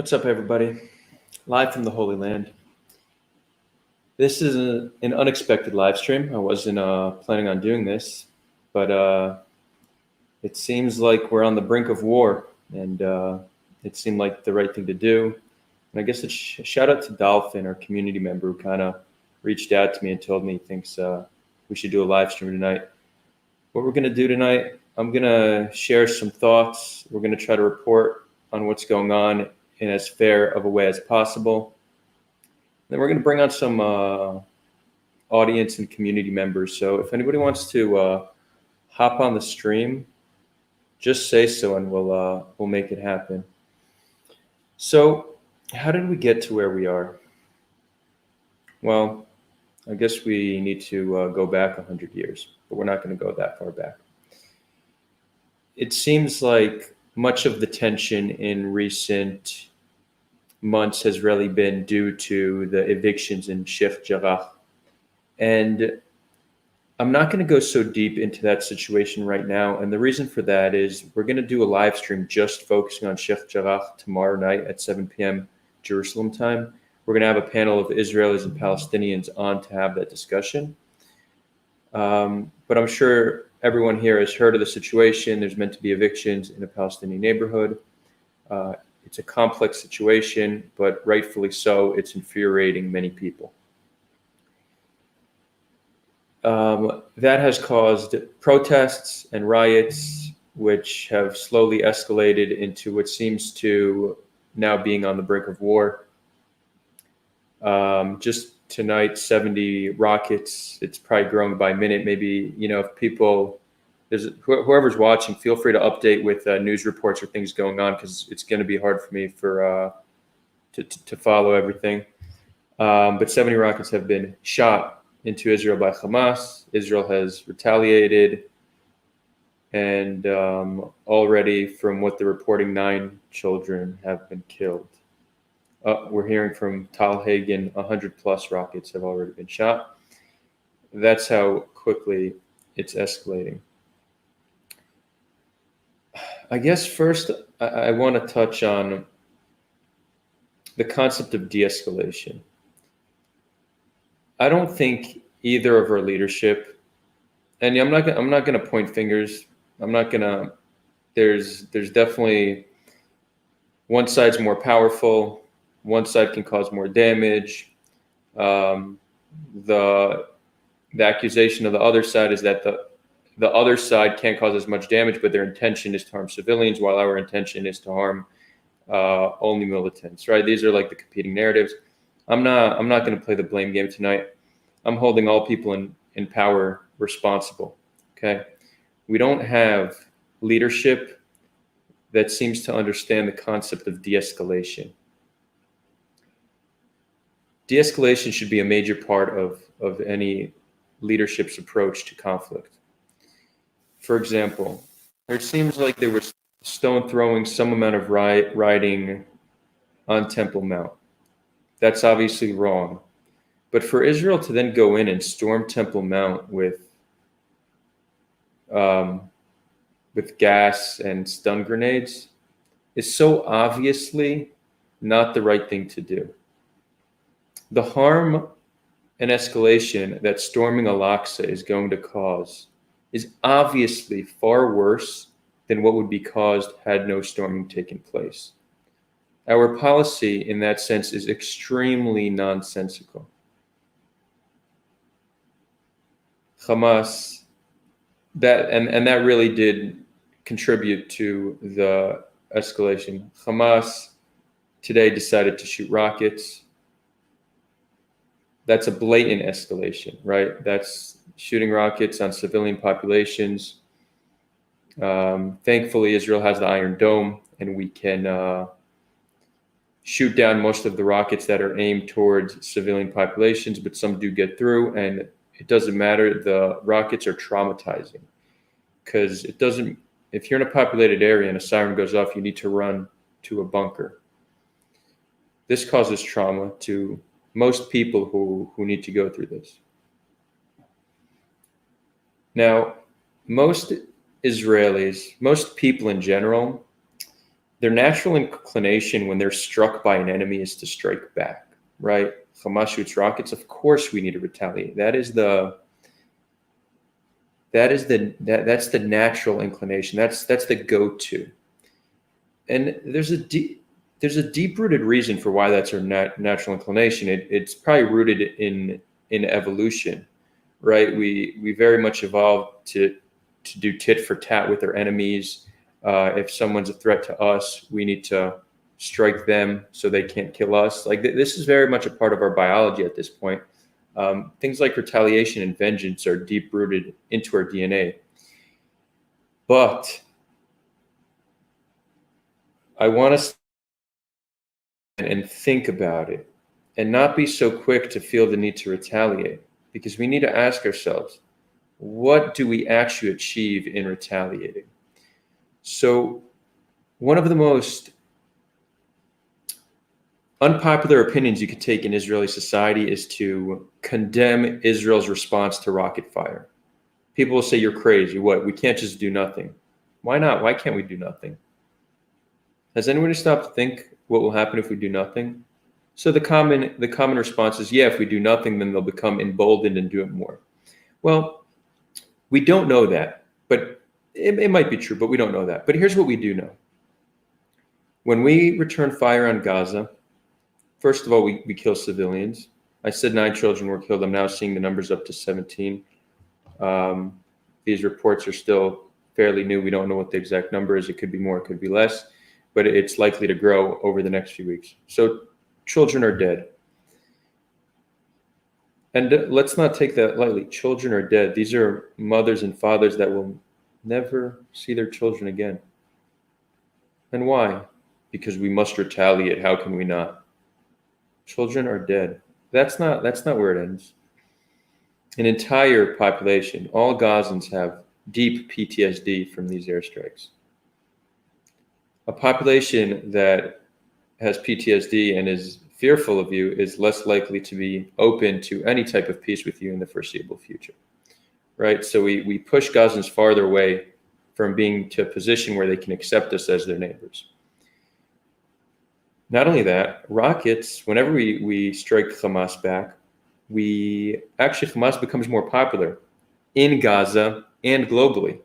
What's up, everybody? Live from the Holy Land. This is an unexpected live stream. I wasn't planning on doing this, but it seems like we're on the brink of war, and it seemed like the right thing to do. And I guess it's shout out to Dolphin, our community member, who kind of reached out to me and told me he thinks we should do a live stream tonight. What we're going to do tonight, I'm going to share some thoughts. We're going to try to report on what's going on in as fair of a way as possible. Then we're going to bring on some audience and community members. So if anybody wants to hop on the stream, just say so, and we'll make it happen. So, how did we get to where we are? Well, I guess we need to go back 100 years, but we're not going to go that far back. It seems like much of the tension in recent months has really been due to the evictions in Sheikh Jarrah. And I'm not going to go so deep into that situation right now. And the reason for that is we're going to do a live stream just focusing on Sheikh Jarrah tomorrow night at 7 p.m. Jerusalem time. We're going to have a panel of Israelis and Palestinians on to have that discussion. But I'm sure everyone here has heard of the situation. There's meant to be evictions in a Palestinian neighborhood. It's a complex situation, but rightfully so, it's infuriating many people. That has caused protests and riots, which have slowly escalated into what seems to now being on the brink of war. Just tonight, 70 rockets. It's probably growing by minute. Maybe, if people, whoever's watching, feel free to update with news reports or things going on, because it's going to be hard for me to follow everything. But 70 rockets have been shot into Israel by Hamas. Israel has retaliated, and already, from what they're reporting, 9 children have been killed. We're hearing from Tal Hagen, 100 plus rockets have already been shot. That's how quickly it's escalating. I guess first I want to touch on the concept of de-escalation. I don't think either of our leadership, and I'm not going to point fingers. I'm not going to. There's definitely one side's more powerful. One side can cause more damage. The accusation of the other side is that the other side can't cause as much damage, but their intention is to harm civilians, while our intention is to harm only militants. Right? These are like the competing narratives. I'm not going to play the blame game tonight. I'm holding all people in power responsible. Okay, we don't have leadership that seems to understand the concept of de-escalation. De-escalation should be a major part of any leadership's approach to conflict. For example, it seems like there was stone throwing, some amount of rioting on Temple Mount. That's obviously wrong. But for Israel to then go in and storm Temple Mount with gas and stun grenades is so obviously not the right thing to do. The harm and escalation that storming Al-Aqsa is going to cause is obviously far worse than what would be caused had no storming taken place. Our policy in that sense is extremely nonsensical. Hamas, that really did contribute to the escalation. Hamas today decided to shoot rockets. That's a blatant escalation, right? That's shooting rockets on civilian populations. Thankfully, Israel has the Iron Dome, and we can shoot down most of the rockets that are aimed towards civilian populations, but some do get through, and it doesn't matter. The rockets are traumatizing, because if you're in a populated area and a siren goes off, you need to run to a bunker. This causes trauma to most people who need to go through this. Now, most Israelis, most people in general, their natural inclination when they're struck by an enemy is to strike back, right? Hamas shoots rockets. Of course, we need to retaliate. That's the natural inclination. That's the go-to. And there's a deep-rooted reason for why that's our natural inclination. It's probably rooted in evolution, right? We very much evolved to do tit for tat with our enemies. If someone's a threat to us, we need to strike them so they can't kill us. Like this is very much a part of our biology at this point. Things like retaliation and vengeance are deep rooted into our DNA. But I want us and think about it and not be so quick to feel the need to retaliate, because we need to ask ourselves, what do we actually achieve in retaliating? So one of the most unpopular opinions you could take in Israeli society is to condemn Israel's response to rocket fire. People will say, you're crazy. What? We can't just do nothing. Why not? Why can't we do nothing? Has anyone stopped to think what will happen if we do nothing? So the common response is, yeah, if we do nothing, then they'll become emboldened and do it more. Well, we don't know that, but it might be true, but we don't know that. But here's what we do know. When we return fire on Gaza, first of all, we kill civilians. I said 9 children were killed. I'm now seeing the numbers up to 17. These reports are still fairly new. We don't know what the exact number is. It could be more, it could be less, but it's likely to grow over the next few weeks. So children are dead. And let's not take that lightly. Children are dead. These are mothers and fathers that will never see their children again. And why? Because we must retaliate. How can we not? Children are dead. That's not where it ends. An entire population, all Gazans have deep PTSD from these airstrikes. A population that has PTSD and is fearful of you is less likely to be open to any type of peace with you in the foreseeable future, right? So we push Gazans farther away from being to a position where they can accept us as their neighbors. Not only that, rockets, whenever we strike Hamas back, Hamas becomes more popular in Gaza and globally.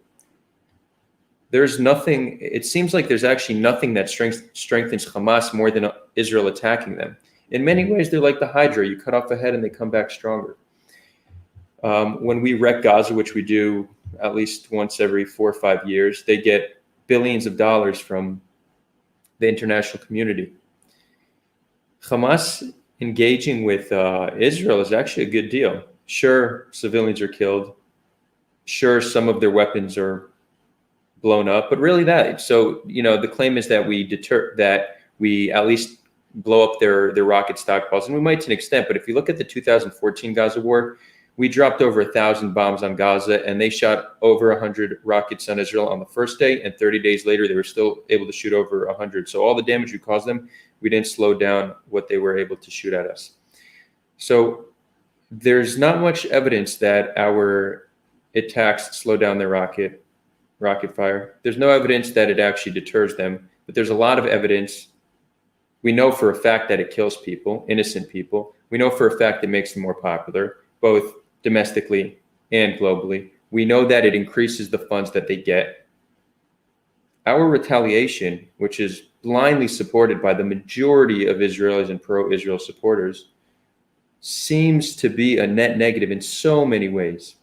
There's nothing, it seems like there's actually nothing that strengthens Hamas more than Israel attacking them. In many ways, they're like the Hydra. You cut off a head and they come back stronger. When we wreck Gaza, which we do at least once every 4 or 5 years, they get billions of dollars from the international community. Hamas engaging with Israel is actually a good deal. Sure, civilians are killed. Sure, some of their weapons are blown up, but really the claim is that we at least blow up their rocket stockpiles, and we might to an extent, but if you look at the 2014 Gaza war, we dropped over 1,000 bombs on Gaza, and they shot over 100 rockets on Israel on the first day, and 30 days later, they were still able to shoot over 100. So all the damage we caused them, we didn't slow down what they were able to shoot at us. So there's not much evidence that our attacks slow down their rocket fire. There's no evidence that it actually deters them, but there's a lot of evidence. We know for a fact that it kills people, innocent people. We know for a fact it makes them more popular, both domestically and globally. We know that it increases the funds that they get. Our retaliation, which is blindly supported by the majority of Israelis and pro-Israel supporters, seems to be a net negative in so many ways.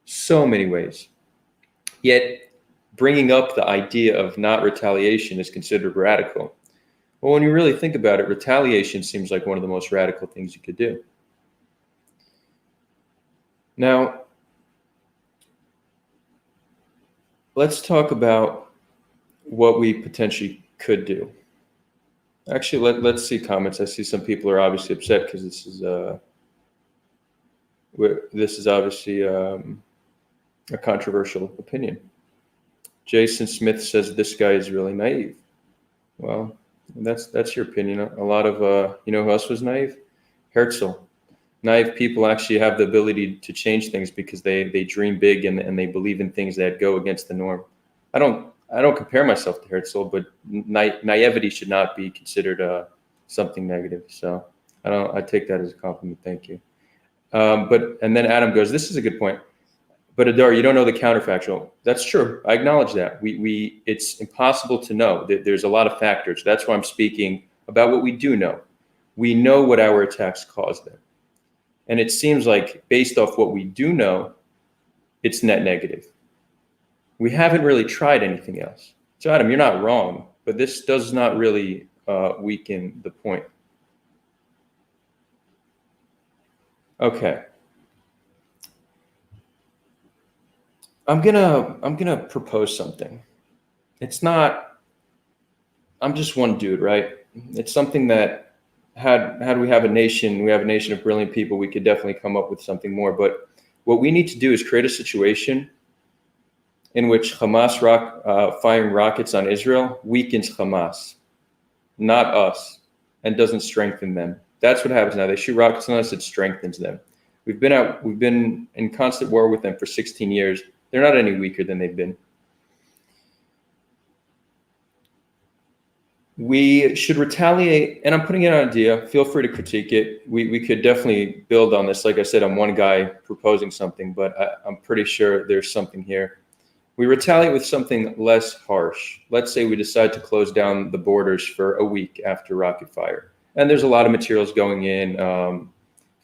So many ways. Yet, bringing up the idea of not retaliation is considered radical. Well, when you really think about it, retaliation seems like one of the most radical things you could do. Now, let's talk about what we potentially could do. Actually, let's see comments. I see some people are obviously upset because this is obviously a controversial opinion. Jason Smith says this guy is really naive. Well, that's your opinion. A lot of who else was naive? Herzl. Naive people actually have the ability to change things because they dream big and they believe in things that go against the norm. I I don't compare myself to Herzl, but naivety should not be considered something negative. So I take that as a compliment. Thank you. And then Adam goes, this is a good point. But Adar, you don't know the counterfactual. That's true. I acknowledge that. It's impossible to know. There's a lot of factors. That's why I'm speaking about what we do know. We know what our attacks caused them. And it seems like based off what we do know, it's net negative. We haven't really tried anything else. So Adam, you're not wrong, but this does not really weaken the point. Okay. I'm gonna propose something. It's not. I'm just one dude, right? It's something that had we have a nation, we have a nation of brilliant people, we could definitely come up with something more. But what we need to do is create a situation in which Hamas firing rockets on Israel weakens Hamas, not us, and doesn't strengthen them. That's what happens now. They shoot rockets on us, it strengthens them. We've been in constant war with them for 16 years. They're not any weaker than they've been. We should retaliate, and I'm putting in an idea. Feel free to critique it. We could definitely build on this. Like I said, I'm one guy proposing something, but I'm pretty sure there's something here. We retaliate with something less harsh. Let's say we decide to close down the borders for a week after rocket fire. And there's a lot of materials going in,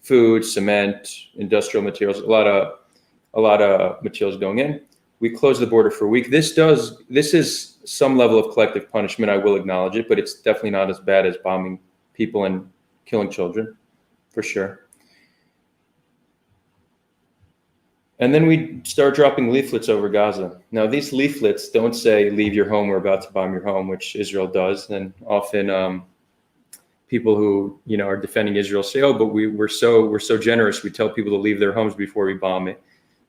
food, cement, industrial materials, a lot of materials going in. We close the border for a week. This is some level of collective punishment. I will acknowledge it, but it's definitely not as bad as bombing people and killing children, for sure. And then we start dropping leaflets over Gaza. Now, these leaflets don't say, leave your home, we're about to bomb your home, which Israel does. And often people who are defending Israel say, oh, but we're so generous. We tell people to leave their homes before we bomb it.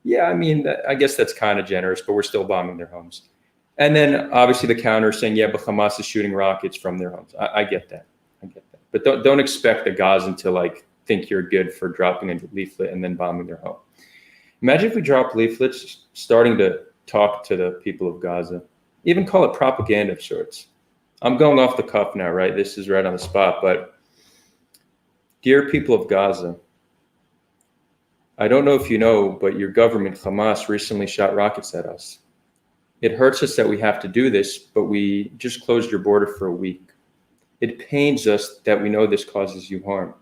Yeah, I mean, I guess that's kind of generous, but we're still bombing their homes. And then obviously the counter saying, yeah, but Hamas is shooting rockets from their homes. I get that. But don't expect the Gazan to think you're good for dropping a leaflet and then bombing their home. Imagine if we drop leaflets starting to talk to the people of Gaza, even call it propaganda of sorts. I'm going off the cuff now, right? This is right on the spot, but dear people of Gaza, I don't know if you know, but your government, Hamas, recently shot rockets at us. It hurts us that we have to do this, but we just closed your border for a week. It pains us that we know this causes you harm.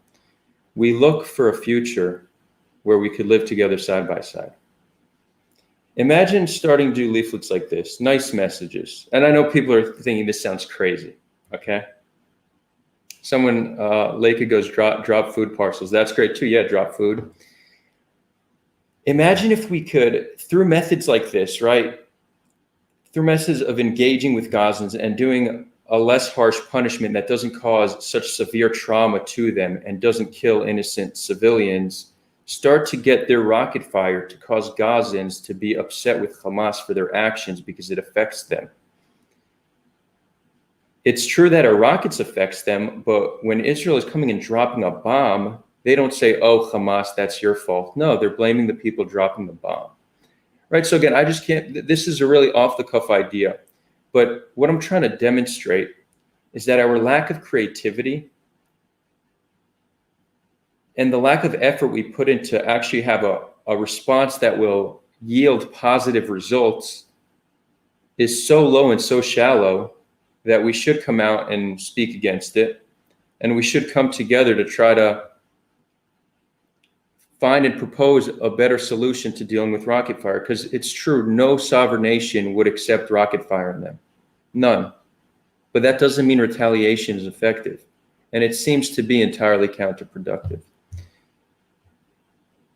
We look for a future where we could live together side by side. Imagine starting to do leaflets like this, nice messages. And I know people are thinking this sounds crazy, okay? Someone, Leica goes, drop food parcels. That's great too, yeah, drop food. Imagine if we could, through methods like this, right? Through methods of engaging with Gazans and doing a less harsh punishment that doesn't cause such severe trauma to them and doesn't kill innocent civilians, start to get their rocket fire to cause Gazans to be upset with Hamas for their actions because it affects them. It's true that our rockets affects them, but when Israel is coming and dropping a bomb, they don't say, oh, Hamas, that's your fault. No, they're blaming the people dropping the bomb. Right? So again, I just can't, this is a really off-the-cuff idea. But what I'm trying to demonstrate is that our lack of creativity and the lack of effort we put into actually have a response that will yield positive results is so low and so shallow that we should come out and speak against it. And we should come together to try to find and propose a better solution to dealing with rocket fire, because it's true, no sovereign nation would accept rocket fire on them. None. But that doesn't mean retaliation is effective. And it seems to be entirely counterproductive.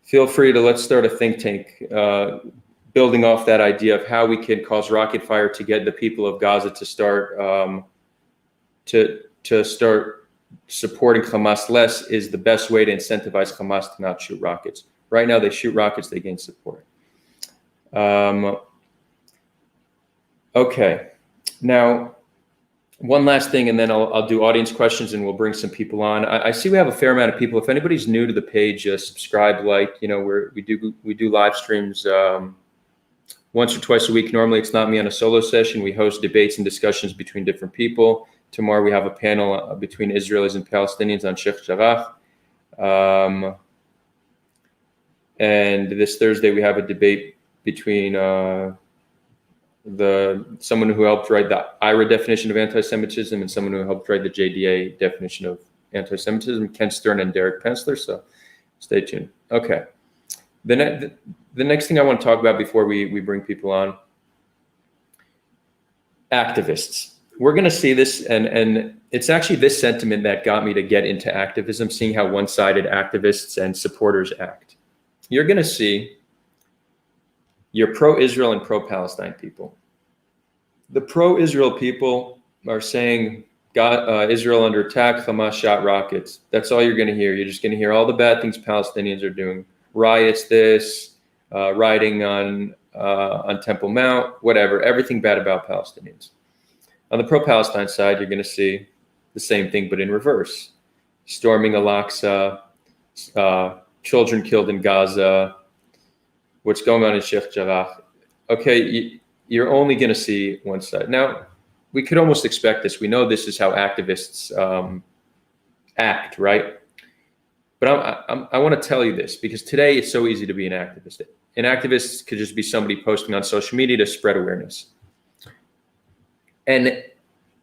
Feel free to, let's start a think tank, building off that idea of how we can cause rocket fire to get the people of Gaza to start start supporting Hamas less is the best way to incentivize Hamas to not shoot rockets. Right now, they shoot rockets, they gain support. Okay, now one last thing, and then I'll do audience questions, and we'll bring some people on. I see we have a fair amount of people. If anybody's new to the page, subscribe, like. We do live streams once or twice a week. Normally it's not me on a solo session. We host debates and discussions between different people. Tomorrow we have a panel between Israelis and Palestinians on Sheikh Jarrah. And this Thursday we have a debate between someone who helped write the IRA definition of anti-Semitism and someone who helped write the JDA definition of anti-Semitism, Ken Stern and Derek Pensler. So stay tuned. Okay. The next thing I want to talk about before we bring people on, activists. We're going to see this, and it's actually this sentiment that got me to get into activism, seeing how one-sided activists and supporters act. You're going to see your pro-Israel and pro-Palestine people. The pro-Israel people are saying, Israel under attack, Hamas shot rockets. That's all you're going to hear. You're just going to hear all the bad things Palestinians are doing. Riots, rioting on Temple Mount, whatever, everything bad about Palestinians. On the pro-Palestine side, you're going to see the same thing, but in reverse. Storming Al-Aqsa, children killed in Gaza, what's going on in Sheikh Jarrah. Okay, you're only going to see one side. Now, we could almost expect this. We know this is how activists act, right? But I want to tell you this because today it's so easy to be an activist. An activist could just be somebody posting on social media to spread awareness. And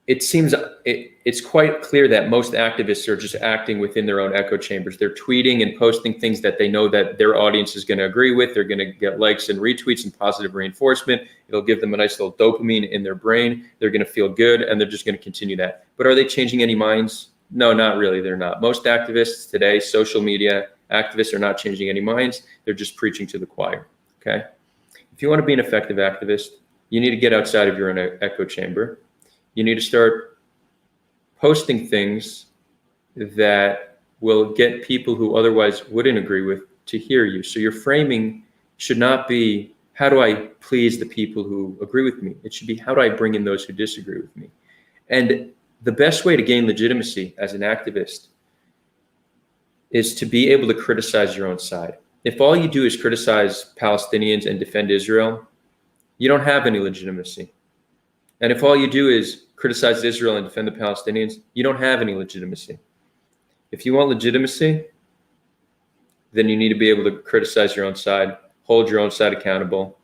it seems it's quite clear that most activists are just acting within their own echo chambers. They're tweeting and posting things that they know that their audience is going to agree with. They're going to get likes and retweets and positive reinforcement. It'll give them a nice little dopamine in their brain. They're going to feel good, and they're just going to continue that. But are they changing any minds? No, not really. They're not. Most activists today, social media activists, are not changing any minds. They're just preaching to the choir. Okay. If you want to be an effective activist, you need to get outside of your own echo chamber. You need to start posting things that will get people who otherwise wouldn't agree with to hear you. So your framing should not be, how do I please the people who agree with me? It should be, how do I bring in those who disagree with me? And the best way to gain legitimacy as an activist is to be able to criticize your own side. If all you do is criticize Palestinians and defend Israel, you don't have any legitimacy. And if all you do is criticize Israel and defend the Palestinians, you don't have any legitimacy. If you want legitimacy, then you need to be able to criticize your own side, hold your own side accountable,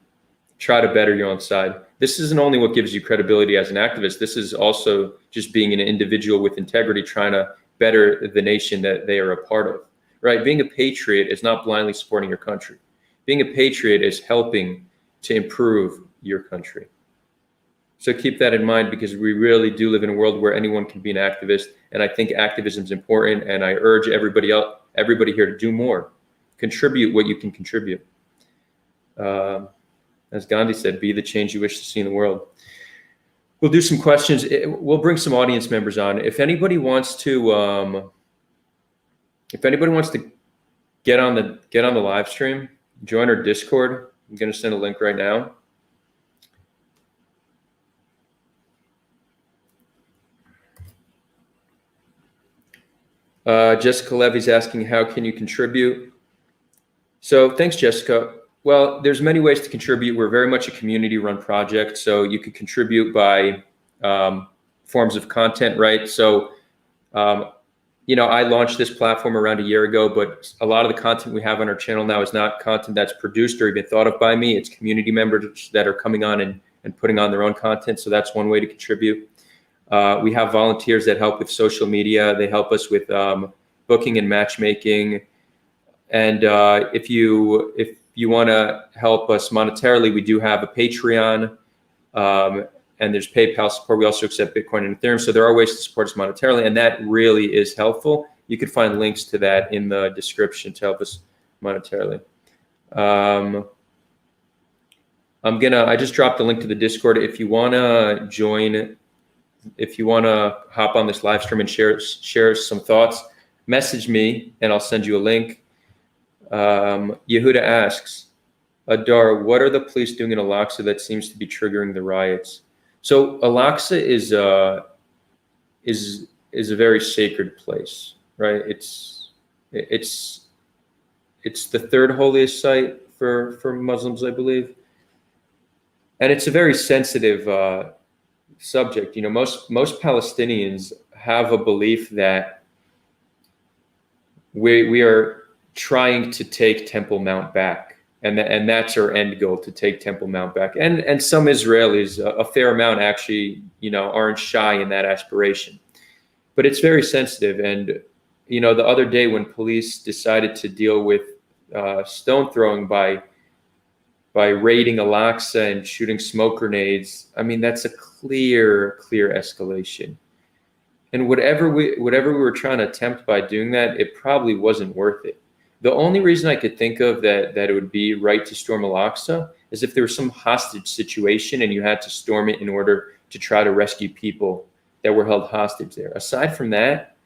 try to better your own side. This isn't only what gives you credibility as an activist. This is also just being an individual with integrity, trying to better the nation that they are a part of, right? Being a patriot is not blindly supporting your country. Being a patriot is helping to improve your country. So keep that in mind, because we really do live in a world where anyone can be an activist. And I think activism is important. And I urge everybody here to do more. Contribute what you can contribute. As Gandhi said, be the change you wish to see in the world. We'll do some questions. We'll bring some audience members on. If anybody wants to get on the live stream, join our Discord. I'm going to send a link right now. Jessica Levy's asking, how can you contribute? So thanks, Jessica. Well, there's many ways to contribute. We're very much a community-run project, so you could contribute by forms of content, right? So, I launched this platform around a year ago, but a lot of the content we have on our channel now is not content that's produced or even thought of by me. It's community members that are coming on and putting on their own content, so that's one way to contribute. We have volunteers that help with social media. They help us with booking and matchmaking. And if you want to help us monetarily, we do have a Patreon, and there's PayPal support. We also accept Bitcoin and Ethereum. So there are ways to support us monetarily, and that really is helpful. You could find links to that in the description to help us monetarily. I just dropped the link to the Discord. If you want to join, if you want to hop on this live stream and share some thoughts, message me and I'll send you a link. Yehuda asks, Adar, what are the police doing in Al-Aqsa that seems to be triggering the riots? So Al-Aqsa is a very sacred place, right? It's the third holiest site for Muslims, I believe. And it's a very sensitive subject. Most Palestinians have a belief that we are trying to take Temple Mount back, and that's our end goal, to take Temple Mount back. And some Israelis, a fair amount actually, aren't shy in that aspiration. But it's very sensitive. And the other day when police decided to deal with stone throwing by raiding Al-Aqsa and shooting smoke grenades, I mean, that's a clear escalation. And whatever we were trying to attempt by doing that, it probably wasn't worth it. The only reason I could think of that it would be right to storm Al-Aqsa is if there was some hostage situation and you had to storm it in order to try to rescue people that were held hostage there. Aside from that,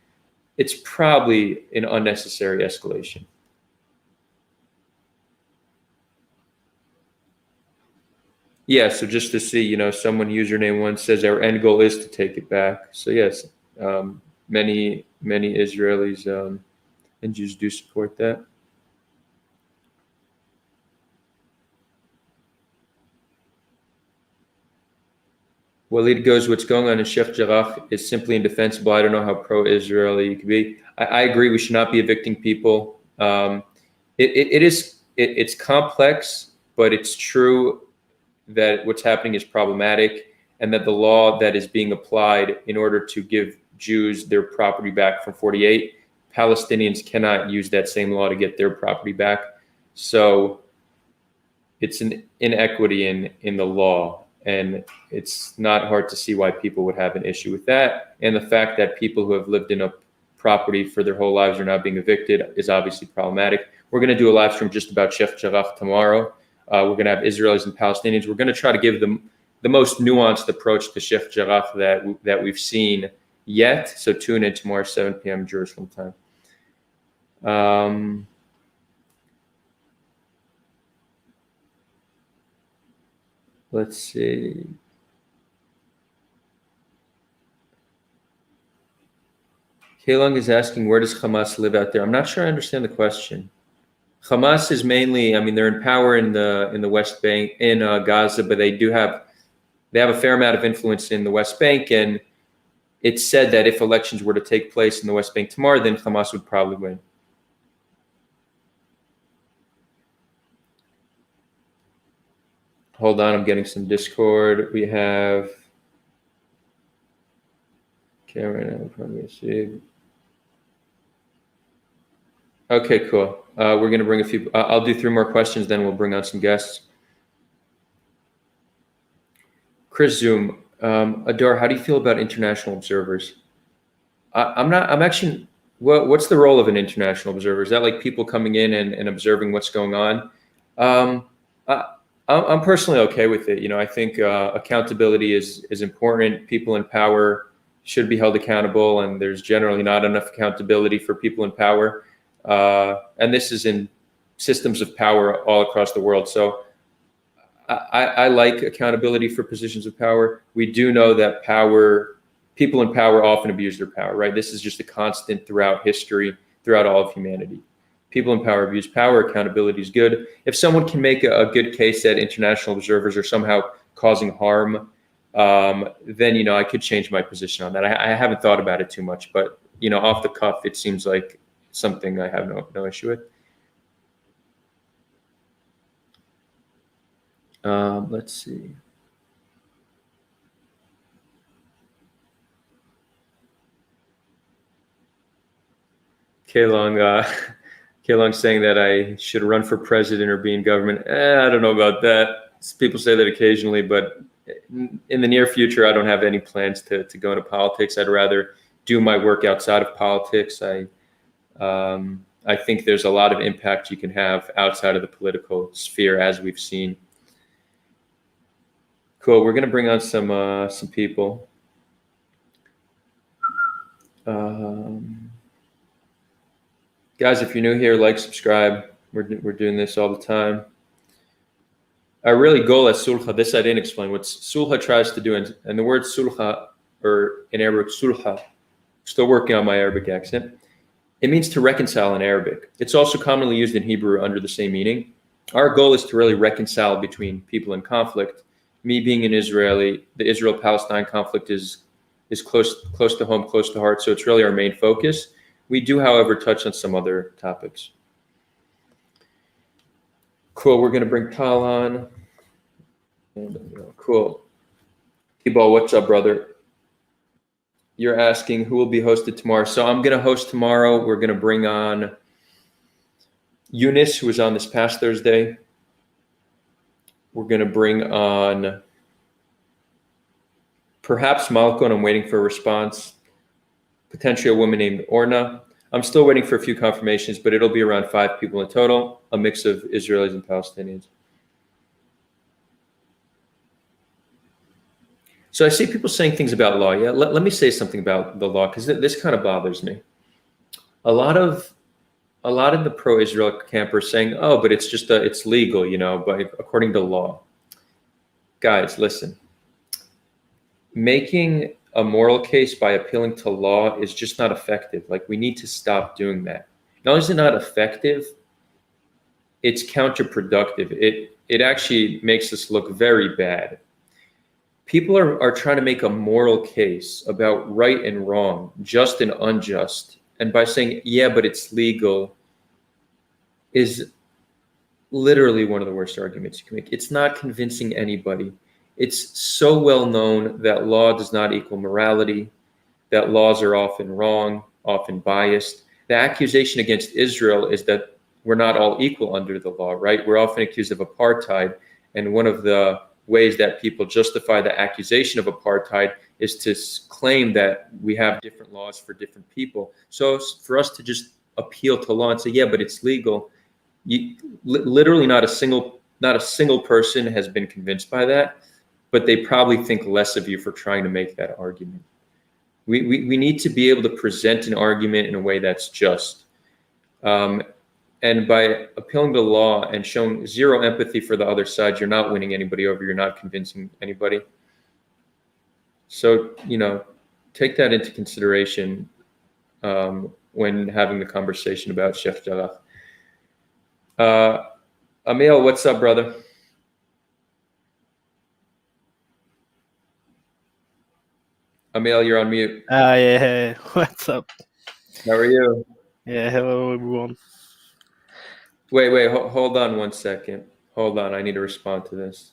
it's probably an unnecessary escalation. Yeah, so just to see, someone username one says our end goal is to take it back. So yes, many Israelis and Jews do support that. Walid goes, what's going on in Sheikh Jarrah is simply indefensible. I don't know how pro-Israeli you could be. I agree we should not be evicting people. It's complex, but it's true that what's happening is problematic, and that the law that is being applied in order to give Jews their property back from 48, Palestinians cannot use that same law to get their property back. So it's an inequity in the law, and it's not hard to see why people would have an issue with that. And the fact that people who have lived in a property for their whole lives are now being evicted is obviously problematic. We're going to do a live stream just about Sheikh Jarrah tomorrow. We're going to have Israelis and Palestinians. We're going to try to give them the most nuanced approach to Sheikh Jarrah that we've seen yet. So tune in tomorrow, 7 p.m. Jerusalem time. Let's see. Kaylung is asking, where does Hamas live out there? I'm not sure I understand the question. Hamas is mainly, they're in power in the West Bank, in Gaza, but they have a fair amount of influence in the West Bank. And it's said that if elections were to take place in the West Bank tomorrow, then Hamas would probably win. Hold on, I'm getting some Discord. We have Karen, probably see. Okay, cool. We're going to bring a few. I'll do 3 more questions, then we'll bring on some guests. Chris Zoom, Adar, how do you feel about international observers? I'm actually. What's the role of an international observer? Is that like people coming in and observing what's going on? I'm personally okay with it. I think accountability is important. People in power should be held accountable, and there's generally not enough accountability for people in power. And this is in systems of power all across the world. So I like accountability for positions of power. We do know that people in power often abuse their power, right? This is just a constant throughout history, throughout all of humanity. People in power abuse power. Accountability is good. If someone can make a good case that international observers are somehow causing harm, then, I could change my position on that. I haven't thought about it too much, but, off the cuff, it seems like something I have no issue with. Let's see. Kaylong saying that I should run for president or be in government. I don't know about that. People say that occasionally, but in the near future, I don't have any plans to go into politics. I'd rather do my work outside of politics. I think there's a lot of impact you can have outside of the political sphere, as we've seen. Cool. We're going to bring on some people. Guys, if you're new here, like, subscribe. We're doing this all the time. Our really goal at Sulha, this I didn't explain, what Sulha tries to do, and the word Sulha, or in Arabic, Sulha, still working on my Arabic accent, it means to reconcile in Arabic. It's also commonly used in Hebrew under the same meaning. Our goal is to really reconcile between people in conflict. me being an Israeli, the Israel-Palestine conflict is close to home, close to heart. So it's really our main focus. We do, however, touch on some other topics. Cool. We're going to bring Tal on. Cool. T-Ball, what's up, brother? You're asking who will be hosted tomorrow. So I'm going to host tomorrow. We're going to bring on Eunice, who was on this past Thursday. We're going to bring on perhaps Malko, and I'm waiting for a response. Potentially a woman named Orna. I'm still waiting for a few confirmations, but it'll be around 5 people in total, a mix of Israelis and Palestinians. So I see people saying things about law. Yeah, let me say something about the law, because this kind of bothers me. A lot of the pro-Israel campers saying, "Oh, but it's just it's legal, but according to law." Guys, listen. Making a moral case by appealing to law is just not effective. Like, we need to stop doing that. Not only is it not effective, it's counterproductive. It actually makes us look very bad. People are trying to make a moral case about right and wrong, just and unjust. And by saying, yeah, but it's legal, is literally one of the worst arguments you can make. It's not convincing anybody. It's so well known that law does not equal morality, that laws are often wrong, often biased. The accusation against Israel is that we're not all equal under the law, right? We're often accused of apartheid. And one of the ways that people justify the accusation of apartheid is to claim that we have different laws for different people. So for us to just appeal to law and say, yeah, but it's legal, literally not a single person has been convinced by that, but they probably think less of you for trying to make that argument. We need to be able to present an argument in a way that's just. And by appealing to law and showing zero empathy for the other side, you're not winning anybody over. You're not convincing anybody. So, take that into consideration when having the conversation about Sheikh Jarrah. Emil, what's up, brother? Emil, you're on mute. Yeah. What's up? How are you? Yeah, hello, everyone. Wait, hold on 1 second. Hold on, I need to respond to this.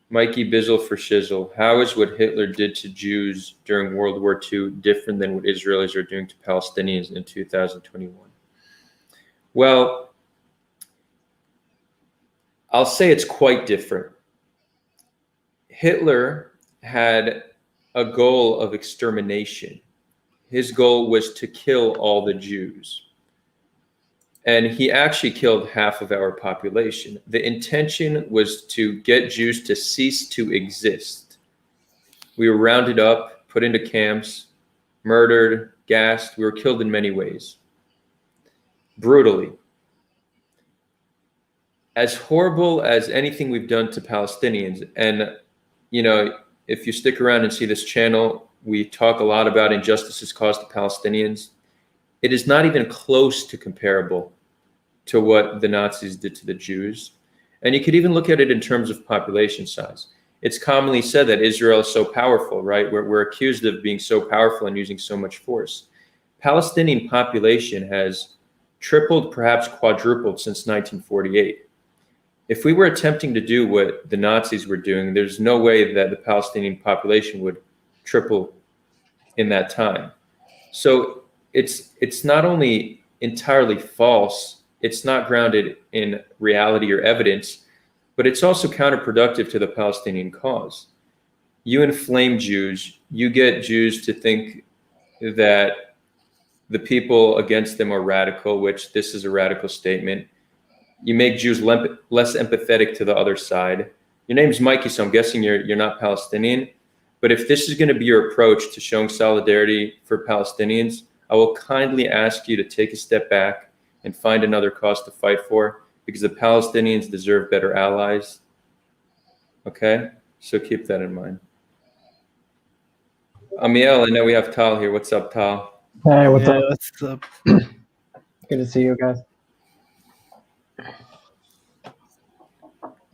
Mikey Bizzle for Shizzle. How is what Hitler did to Jews during World War II different than what Israelis are doing to Palestinians in 2021? Well, I'll say it's quite different. Hitler had a goal of extermination. His goal was to kill all the Jews. And he actually killed half of our population. The intention was to get Jews to cease to exist. We were rounded up, put into camps, murdered, gassed. We were killed in many ways, brutally. As horrible as anything we've done to Palestinians, and if you stick around and see this channel, we talk a lot about injustices caused to Palestinians. It is not even close to comparable to what the Nazis did to the Jews. And you could even look at it in terms of population size. It's commonly said that Israel is so powerful, right? We're accused of being so powerful and using so much force. Palestinian population has tripled, perhaps quadrupled since 1948. If we were attempting to do what the Nazis were doing, there's no way that the Palestinian population would triple in that time. So it's not only entirely false, it's not grounded in reality or evidence, but it's also counterproductive to the Palestinian cause. You inflame Jews, you get Jews to think that the people against them are radical, which this is a radical statement. You make Jews less empathetic to the other side. Your name's Mikey, so I'm guessing you're not Palestinian. But if this is going to be your approach to showing solidarity for Palestinians, I will kindly ask you to take a step back and find another cause to fight for, because the Palestinians deserve better allies. Okay? So keep that in mind. Amiel, I know we have Tal here. What's up, Tal? Hey, what's up? What's up? Good to see you guys.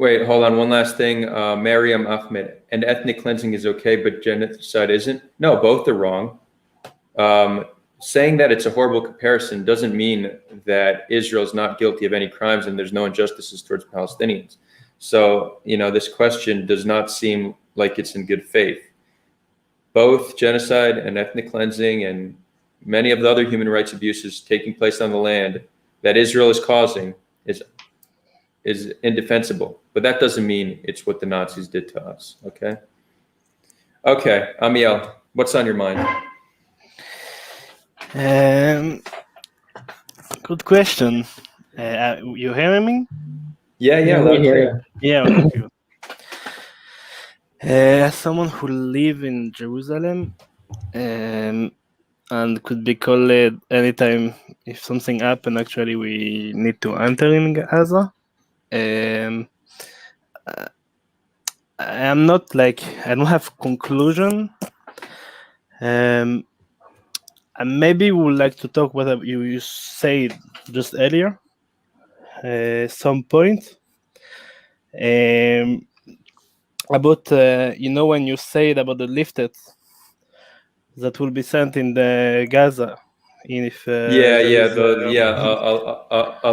Wait, hold on. One last thing. Mariam Ahmed. And ethnic cleansing is okay, but genocide isn't? No, both are wrong. Saying that it's a horrible comparison doesn't mean that Israel is not guilty of any crimes and there's no injustices towards Palestinians. So, this question does not seem like it's in good faith. Both genocide and ethnic cleansing and many of the other human rights abuses taking place on the land that Israel is causing is indefensible. But that doesn't mean it's what the Nazis did to us, okay? Okay, Amiel, what's on your mind? Good question. You hearing me? Yeah, we hear you. Yeah, okay, good. As someone who live in Jerusalem, and could be called anytime if something happen, actually we need to enter in Gaza. I'm not like, I don't have conclusion. And maybe we would like to talk what you said just earlier. Some point. About when you said about the lifted that will be sent in the Gaza, if a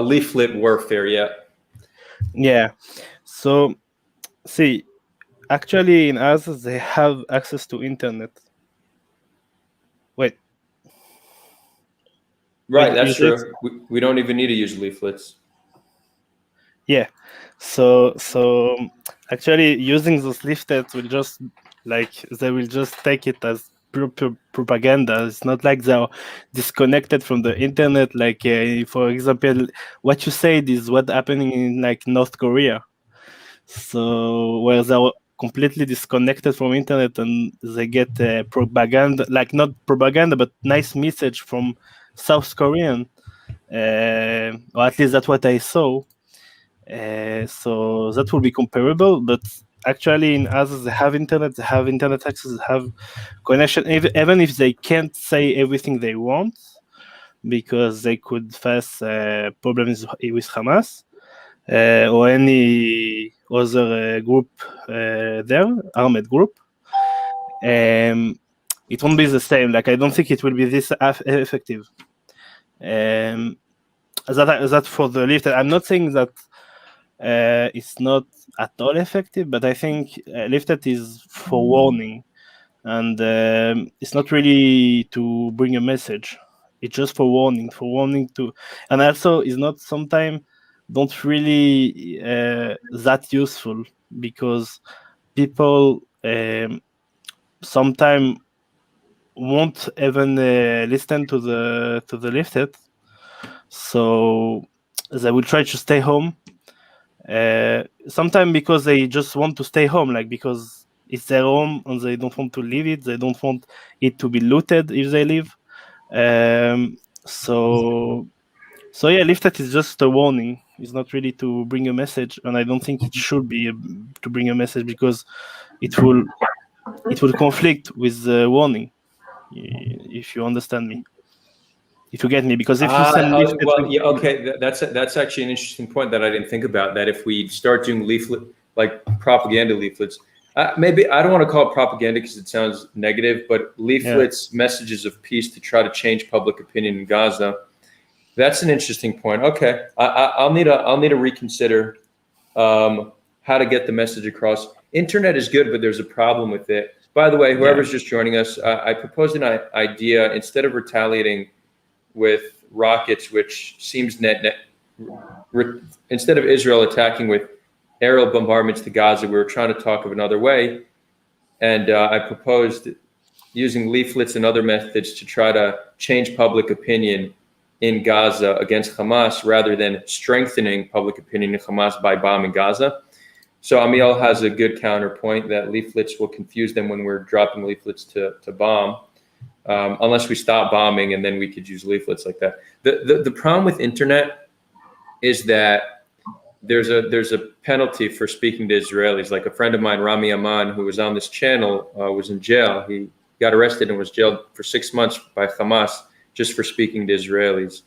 leaflet warfare, yeah. So see, actually in Gaza they have access to internet. Wait. Right, that's true. We don't even need to use leaflets. Yeah. So actually using those leaflets will just they will just take it as propaganda. It's not like they're disconnected from the internet. Like for example, what you said is what happening in North Korea. So where they're completely disconnected from internet and they get propaganda, not propaganda, but nice message from South Korean. Or at least that's what I saw. So that will be comparable, but actually in others they have internet access, they have connection, even if they can't say everything they want because they could face problems with Hamas or any other group armed group. It won't be the same. I don't think it will be this effective. That for the lift. I'm not saying that it's not at all effective, but I think lifted is for warning, and it's not really to bring a message. It's just for warning to, and also is not sometimes don't really that useful because people sometimes won't even listen to the lifted, so they will try to stay home. Sometimes because they just want to stay home, because it's their home and they don't want to leave it. They don't want it to be looted if they leave. So yeah, lifted is just a warning. It's not really to bring a message, and I don't think it should be to bring a message because it will conflict with the warning. If you understand me. If you get me, because if you send that's actually an interesting point that I didn't think about. That if we start doing propaganda leaflets, maybe I don't want to call it propaganda because it sounds negative, but leaflets, messages of peace to try to change public opinion in Gaza. That's an interesting point. Okay, I'll need to reconsider how to get the message across. Internet is good, but there's a problem with it. By the way, whoever's just joining us, I proposed an idea. Instead of retaliating with rockets, which seems instead of Israel attacking with aerial bombardments to Gaza, we were trying to talk of another way. And I proposed using leaflets and other methods to try to change public opinion in Gaza against Hamas rather than strengthening public opinion in Hamas by bombing Gaza. So Amiel has a good counterpoint that leaflets will confuse them when we're dropping leaflets to bomb. Unless we stop bombing, and then we could use leaflets like that. The problem with internet is that there's a penalty for speaking to Israelis. Like a friend of mine, Rami Aman, who was on this channel, was in jail. He got arrested and was jailed for 6 months by Hamas just for speaking to Israelis.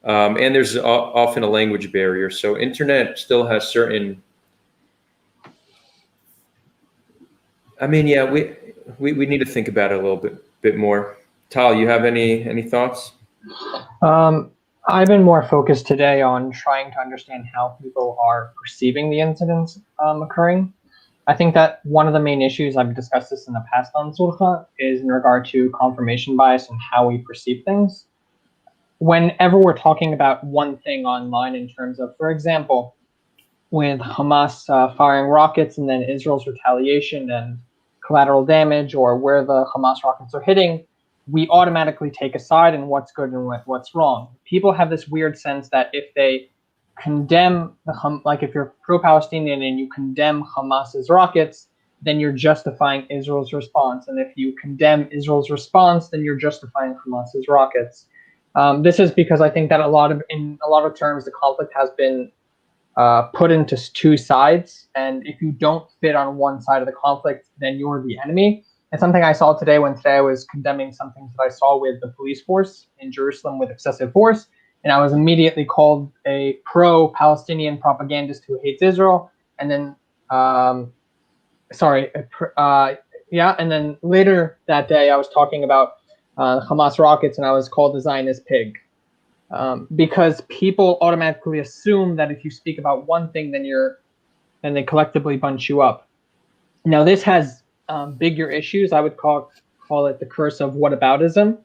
And there's often a language barrier. So internet still has certain I mean, yeah, we need to think about it a little bit more. Tal, you have any thoughts? I've been more focused today on trying to understand how people are perceiving the incidents occurring. I think that one of the main issues, I've discussed this in the past on Sulha, is in regard to confirmation bias and how we perceive things. Whenever we're talking about one thing online in terms of, for example, with Hamas firing rockets and then Israel's retaliation and collateral damage, or where the Hamas rockets are hitting, we automatically take a side in what's good and what's wrong. People have this weird sense that if they condemn like if you're pro-Palestinian and you condemn Hamas's rockets, then you're justifying Israel's response, and if you condemn Israel's response, then you're justifying Hamas's rockets. This is because I think that in a lot of terms, the conflict has been put into two sides, and if you don't fit on one side of the conflict, then you're the enemy. And something I saw today I was condemning something that I saw with the police force in Jerusalem with excessive force, and I was immediately called a pro-Palestinian propagandist who hates Israel. And then, and then later that day, I was talking about Hamas rockets, and I was called a Zionist pig. Because people automatically assume that if you speak about one thing, then they collectively bunch you up. Now, this has bigger issues. I would call it the curse of whataboutism,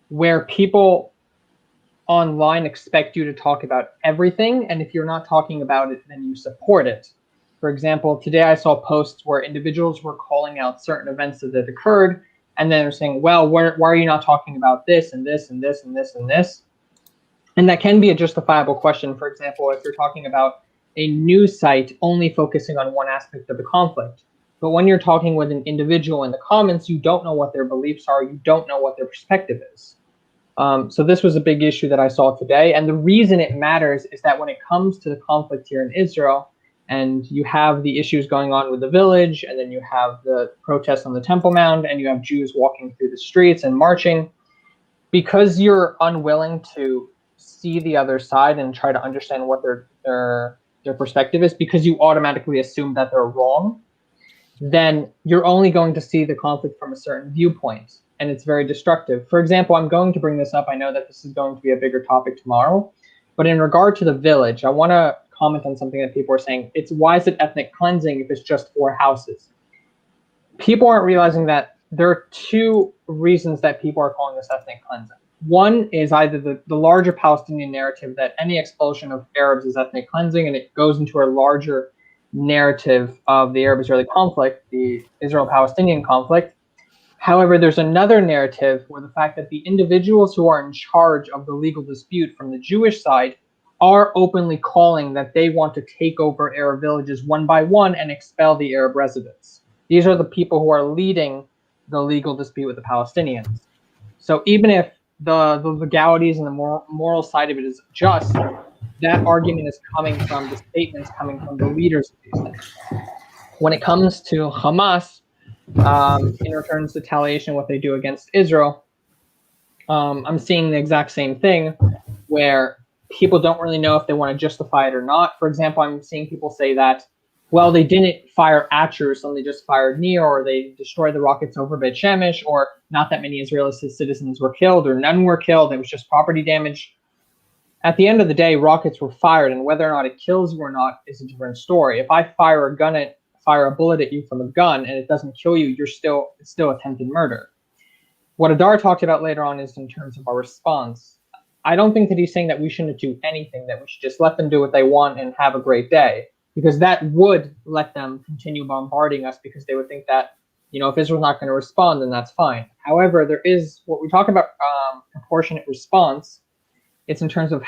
where people online expect you to talk about everything, and if you're not talking about it, then you support it. For example, today I saw posts where individuals were calling out certain events that had occurred, and then they're saying, well, why are you not talking about this and this and this and this and this? And that can be a justifiable question. For example, if you're talking about a news site only focusing on one aspect of the conflict. But when you're talking with an individual in the comments, you don't know what their beliefs are. You don't know what their perspective is. So this was a big issue that I saw today. And the reason it matters is that when it comes to the conflict here in Israel, and you have the issues going on with the village, and then you have the protests on the Temple Mount, and you have Jews walking through the streets and marching, because you're unwilling to see the other side and try to understand what their perspective is, because you automatically assume that they're wrong, then you're only going to see the conflict from a certain viewpoint, and it's very destructive. For example, I'm going to bring this up. I know that this is going to be a bigger topic tomorrow, but in regard to the village, I want to comment on something that people are saying. Why is it ethnic cleansing if it's just 4 houses? People aren't realizing that there are 2 reasons that people are calling this ethnic cleansing. One is either the larger Palestinian narrative that any expulsion of Arabs is ethnic cleansing, and it goes into a larger narrative of the Arab-Israeli conflict, the Israel-Palestinian conflict. However, there's another narrative where the fact that the individuals who are in charge of the legal dispute from the Jewish side are openly calling that they want to take over Arab villages one by one and expel the Arab residents. These are the people who are leading the legal dispute with the Palestinians. So even if the legalities and the moral side of it is just, that argument is coming from the statements coming from the leaders of these things. When it comes to Hamas, in return to retaliation, what they do against Israel, I'm seeing the exact same thing where people don't really know if they want to justify it or not. For example, I'm seeing people say that, well, they didn't fire at Jerusalem, they just fired near, or they destroyed the rockets over Beit Shemesh, or not that many Israeli citizens were killed, or none were killed, it was just property damage. At the end of the day, rockets were fired, and whether or not it kills you or not is a different story. If I fire a bullet at you from a gun and it doesn't kill you, it's still attempted murder. What Adar talked about later on is in terms of our response. I don't think that he's saying that we shouldn't do anything, that we should just let them do what they want and have a great day, because that would let them continue bombarding us, because they would think that, if Israel's not going to respond, then that's fine. However, there is what we talk about, proportionate response. It's in terms of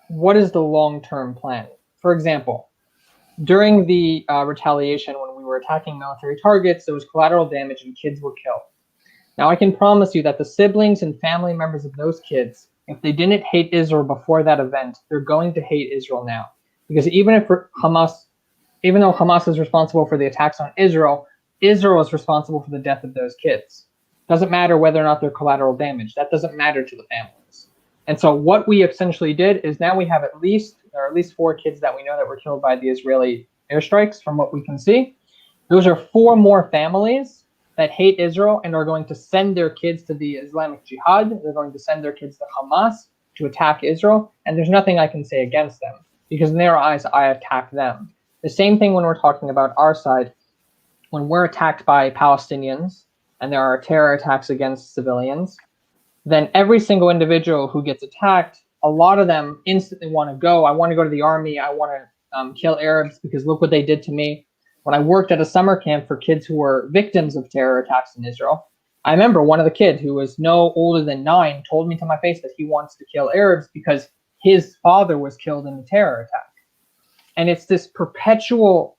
what is the long-term plan? For example, during the retaliation, when we were attacking military targets, there was collateral damage and kids were killed. Now, I can promise you that the siblings and family members of those kids, if they didn't hate Israel before that event, they're going to hate Israel now. Because even though Hamas is responsible for the attacks on Israel, Israel is responsible for the death of those kids. Doesn't matter whether or not they're collateral damage. That doesn't matter to the families. And so what we essentially did is now we have at least 4 kids that we know that were killed by the Israeli airstrikes, from what we can see. Those are 4 more families that hate Israel and are going to send their kids to the Islamic Jihad. They're going to send their kids to Hamas to attack Israel. And there's nothing I can say against them, because in their eyes, I attack them. The same thing when we're talking about our side. When we're attacked by Palestinians and there are terror attacks against civilians, then every single individual who gets attacked, a lot of them instantly want to go. I want to go to the army. I want to kill Arabs because look what they did to me. When I worked at a summer camp for kids who were victims of terror attacks in Israel, I remember one of the kids who was no older than 9 told me to my face that he wants to kill Arabs because his father was killed in a terror attack. And it's this perpetual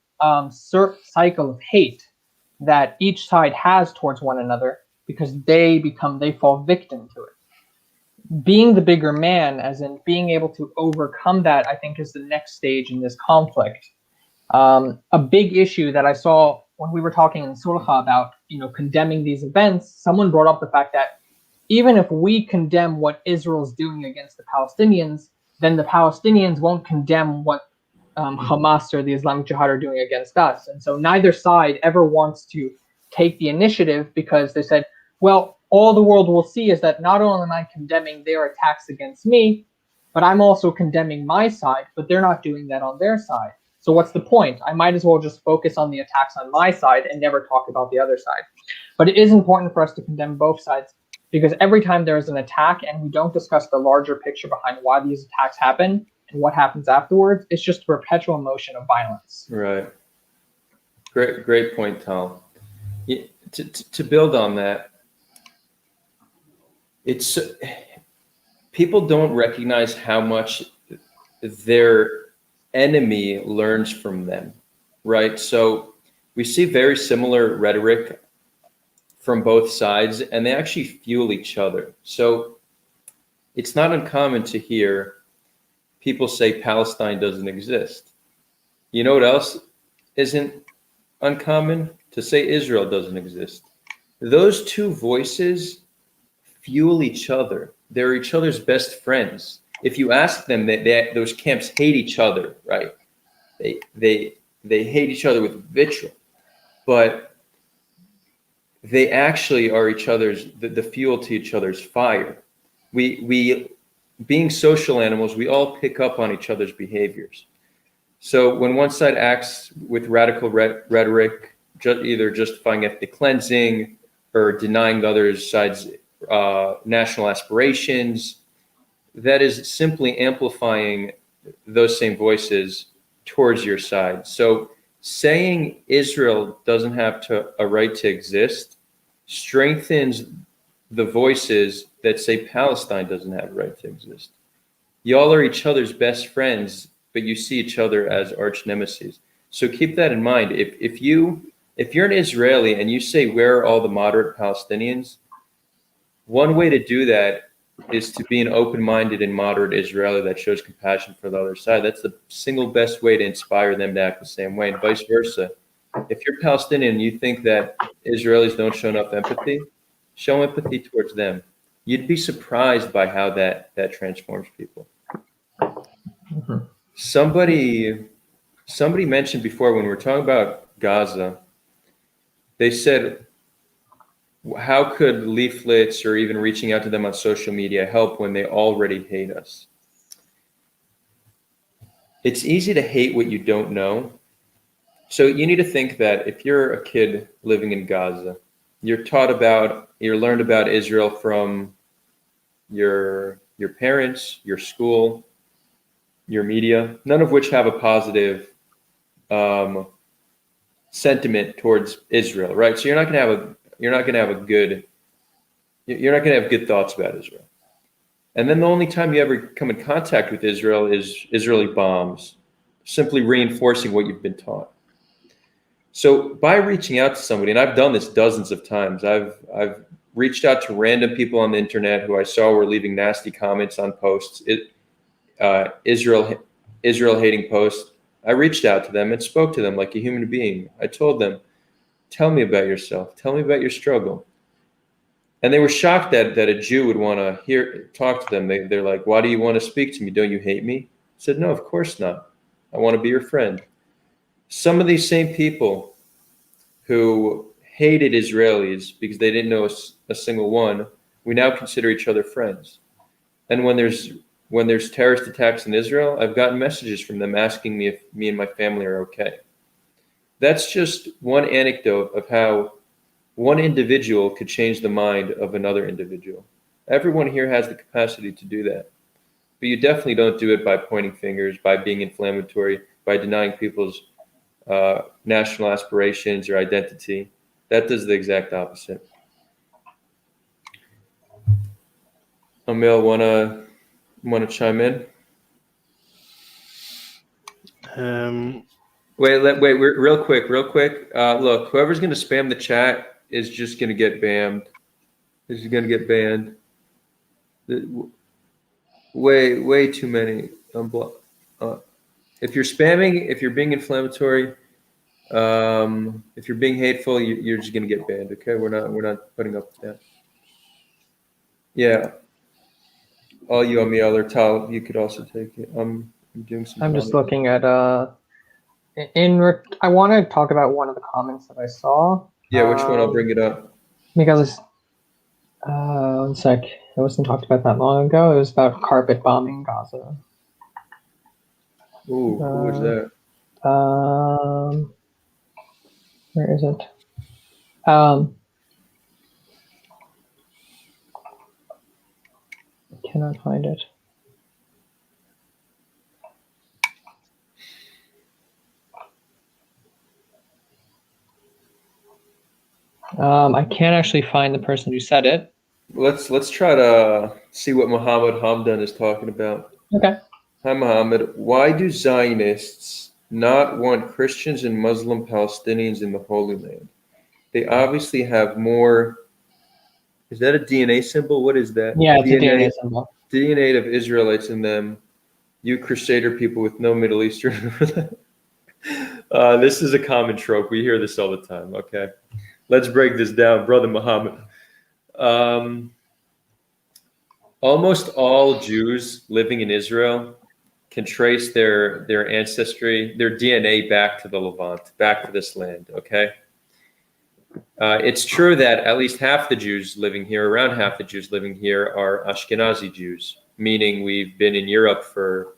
cycle of hate that each side has towards one another because they fall victim to it. Being the bigger man, as in being able to overcome that, I think is the next stage in this conflict. A big issue that I saw when we were talking in Sulha about, condemning these events, someone brought up the fact that even if we condemn what Israel's doing against the Palestinians, then the Palestinians won't condemn what Hamas or the Islamic Jihad are doing against us. And so neither side ever wants to take the initiative because they said, well, all the world will see is that not only am I condemning their attacks against me, but I'm also condemning my side, but they're not doing that on their side. So what's the point? I might as well just focus on the attacks on my side and never talk about the other side. But it is important for us to condemn both sides, because every time there is an attack and we don't discuss the larger picture behind why these attacks happen and what happens afterwards, it's just a perpetual motion of violence. Right. Great point, Tal. To build on that, it's people don't recognize how much their enemy learns from them, right? So we see very similar rhetoric from both sides, and they actually fuel each other. So it's not uncommon to hear people say Palestine doesn't exist. You know what else isn't uncommon? To say Israel doesn't exist. Those two voices fuel each other. They're each other's best friends. If you ask them, those camps hate each other, right? They hate each other with vitriol, but they actually are each other's the fuel to each other's fire. We being social animals, we all pick up on each other's behaviors. So when one side acts with radical rhetoric, either justifying ethnic cleansing or denying the other side's national aspirations, that is simply amplifying those same voices towards your side. So saying Israel doesn't have a right to exist strengthens the voices that say Palestine doesn't have a right to exist. Y'all are each other's best friends, but you see each other as arch nemesis. So keep that in mind. If you're an Israeli and you say, where are all the moderate Palestinians? One way to do that is to be an open-minded and moderate Israeli that shows compassion for the other side. That's the single best way to inspire them to act the same way, and vice versa. If you're Palestinian and you think that Israelis don't show enough empathy, show empathy towards them. You'd be surprised by how that transforms people. Mm-hmm. Somebody mentioned before when we were talking about Gaza, they said, how could leaflets or even reaching out to them on social media help when they already hate us? It's easy to hate what you don't know. So you need to think that if you're a kid living in Gaza, you're learned about Israel from your parents, your school, your media, none of which have a positive sentiment towards Israel, right? So you're not going to have good thoughts about Israel. And then the only time you ever come in contact with Israel is Israeli bombs, simply reinforcing what you've been taught. So by reaching out to somebody, and I've done this dozens of times, I've reached out to random people on the internet who I saw were leaving nasty comments on posts, Israel hating posts. I reached out to them and spoke to them like a human being. I told them, tell me about yourself. Tell me about your struggle. And they were shocked that a Jew would want to talk to them. They're like, why do you want to speak to me? Don't you hate me? I said, no, of course not. I want to be your friend. Some of these same people who hated Israelis because they didn't know a single one, we now consider each other friends. And when there's terrorist attacks in Israel, I've gotten messages from them asking me if me and my family are okay. That's just one anecdote of how one individual could change the mind of another individual. Everyone here has the capacity to do that. But you definitely don't do it by pointing fingers, by being inflammatory, by denying people's national aspirations or identity. That does the exact opposite. Emil, wanna chime in? Wait, real quick. Look, whoever's gonna spam the chat is just gonna get banned. Is gonna get banned. Way too many. If you're spamming, if you're being inflammatory, if you're being hateful, you're just gonna get banned. Okay, we're not putting up with that. Yeah, all you, Amiel or Tal, you could also take it. I'm doing some. I'm just looking at I want to talk about one of the comments that I saw. Yeah, which one? I'll bring it up. Because one sec, it wasn't talked about that long ago. It was about carpet bombing Gaza. Ooh, who was that? Where is it? Cannot find it. I can't actually find the person who said it. Let's try to see what Mohammed Hamdan is talking about. Okay. Hi, Mohammed. Why do Zionists not want Christians and Muslim Palestinians in the Holy Land? They obviously have more. Is that a DNA symbol? What is that? Yeah, it's a DNA symbol. DNA of Israelites in them. You Crusader people with no Middle Eastern. This is a common trope. We hear this all the time. Okay. Let's break this down, Brother Muhammad. Almost all Jews living in Israel can trace their ancestry, their DNA back to the Levant, back to this land, okay? It's true that at least half the Jews living here, around half the Jews living here, are Ashkenazi Jews, meaning we've been in Europe for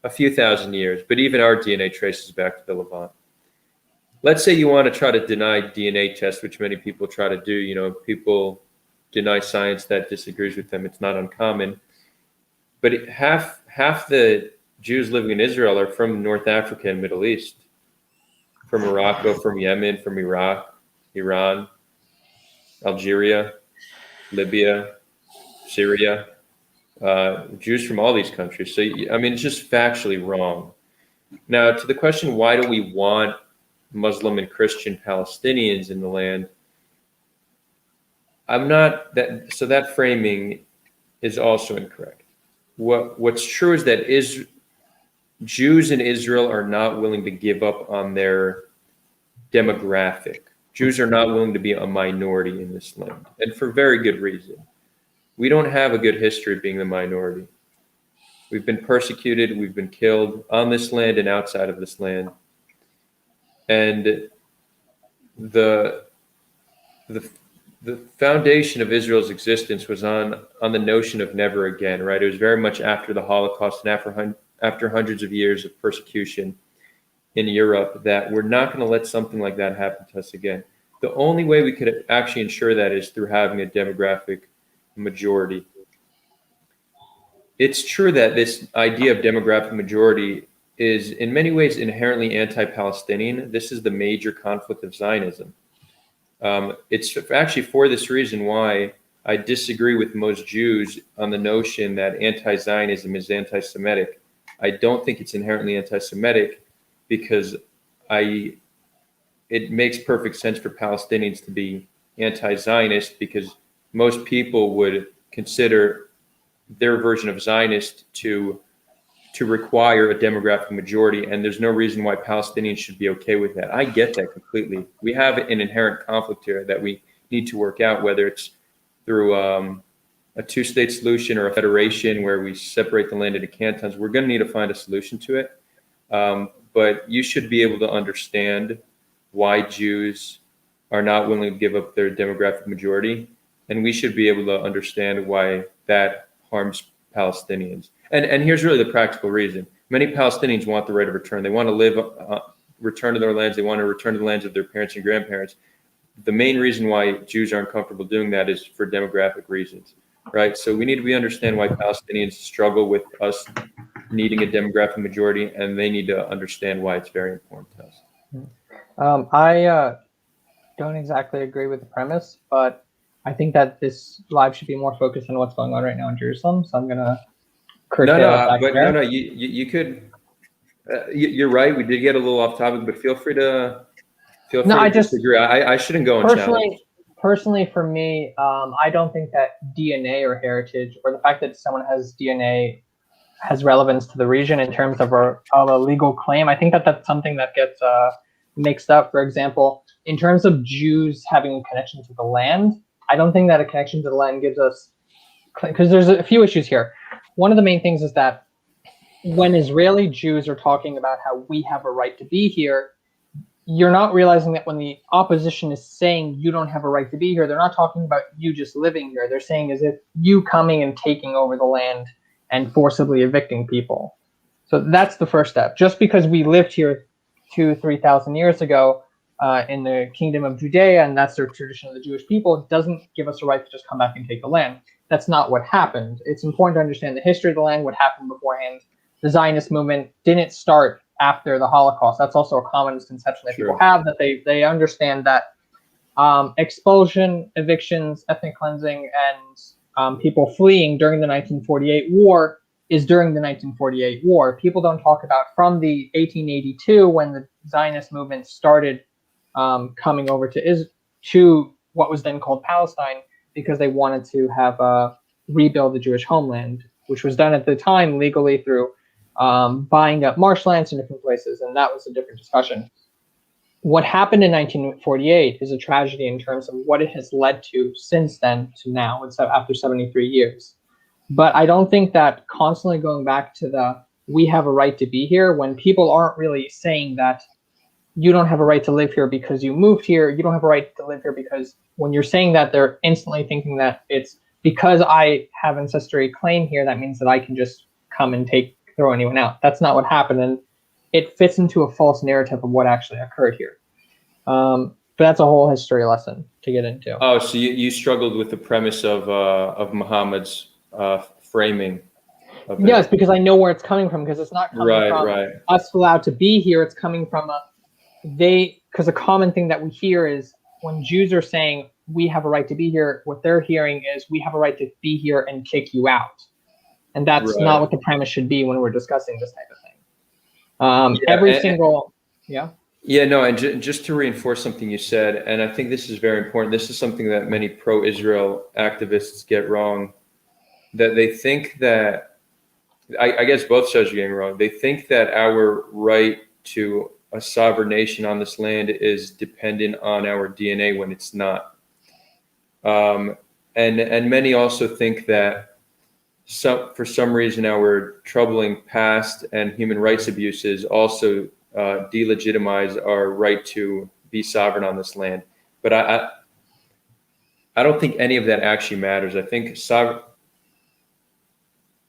a few thousand years, but even our DNA traces back to the Levant. Let's say you want to try to deny DNA tests, which many people try to do. You know, people deny science that disagrees with them. It's not uncommon. But half the Jews living in Israel are from North Africa and Middle East, from Morocco, from Yemen, from Iraq, Iran, Algeria, Libya, Syria, Jews from all these countries. So, I mean, it's just factually wrong. Now, to the question, why do we want Muslim and Christian Palestinians in the land? So that framing is also incorrect. What's true is that Jews in Israel are not willing to give up on their demographic. Jews are not willing to be a minority in this land, and for very good reason. We don't have a good history of being the minority. We've been persecuted, we've been killed on this land and outside of this land. And the foundation of Israel's existence was on the notion of never again, right? It was very much after the Holocaust and after hundreds of years of persecution in Europe that we're not going to let something like that happen to us again. The only way we could actually ensure that is through having a demographic majority. It's true that this idea of demographic majority is in many ways inherently anti-Palestinian. This is the major conflict of Zionism. It's actually for this reason why I disagree with most Jews on the notion that anti-Zionism is anti-Semitic. I don't think it's inherently anti-Semitic because it makes perfect sense for Palestinians to be anti-Zionist because most people would consider their version of Zionist to require a demographic majority, and there's no reason why Palestinians should be okay with that. I get that completely. We have an inherent conflict here that we need to work out, whether it's through a two-state solution or a federation where we separate the land into cantons. We're going to need to find a solution to it. But you should be able to understand why Jews are not willing to give up their demographic majority, and we should be able to understand why that harms Palestinians. And here's really the practical reason. Many Palestinians want the right of return. They want to live, return to their lands. They want to return to the lands of their parents and grandparents. The main reason why Jews aren't comfortable doing that is for demographic reasons, right? So we need to understand why Palestinians struggle with us needing a demographic majority, and they need to understand why it's very important to us. I don't exactly agree with the premise, but I think that this live should be more focused on what's going on right now in Jerusalem. So I'm going to No, you could. You're right. We did get a little off topic, but feel free to disagree. I shouldn't go and challenge. Personally, for me, I don't think that DNA or heritage, or the fact that someone has DNA, has relevance to the region in terms of a legal claim. I think that that's something that gets mixed up. For example, in terms of Jews having a connection to the land, I don't think that a connection to the land gives us, because there's a few issues here. One of the main things is that when Israeli Jews are talking about how we have a right to be here, you're not realizing that when the opposition is saying you don't have a right to be here, they're not talking about you just living here. They're saying as if you coming and taking over the land and forcibly evicting people. So that's the first step. Just because we lived here 2,000-3,000 years ago in the kingdom of Judea, and that's the tradition of the Jewish people, doesn't give us a right to just come back and take the land. That's not what happened. It's important to understand the history of the land, what happened beforehand. The Zionist movement didn't start after the Holocaust. That's also a common misconception that people have, that they understand that expulsion, evictions, ethnic cleansing, and people fleeing during the 1948 war is during the 1948 war. People don't talk about from the 1882 when the Zionist movement started coming over to what was then called Palestine, because they wanted to have rebuild the Jewish homeland, which was done at the time legally through buying up marshlands in different places, and that was a different discussion. What happened in 1948 is a tragedy in terms of what it has led to since then to now. It's after 73 years. But I don't think that constantly going back to we have a right to be here, when people aren't really saying that you don't have a right to live here because you moved here, you don't have a right to live here because when you're saying that, they're instantly thinking that it's because I have ancestry claim here, that means that I can just come and throw anyone out. That's not what happened, and it fits into a false narrative of what actually occurred here. But that's a whole history lesson to get into. Oh, so you struggled with the premise of Muhammad's framing of Yes, because I know where it's coming from, because it's not coming from us allowed to be here. It's coming from because a common thing that we hear is when Jews are saying we have a right to be here, what they're hearing is we have a right to be here and kick you out. And that's not what the premise should be when we're discussing this type of thing. And just to reinforce something you said, and I think this is very important. This is something that many pro-Israel activists get wrong, that they think that, I guess both sides are getting wrong. They think that our right to a sovereign nation on this land is dependent on our DNA when it's not. And many also think that for some reason our troubling past and human rights abuses also delegitimize our right to be sovereign on this land. But I don't think any of that actually matters. I think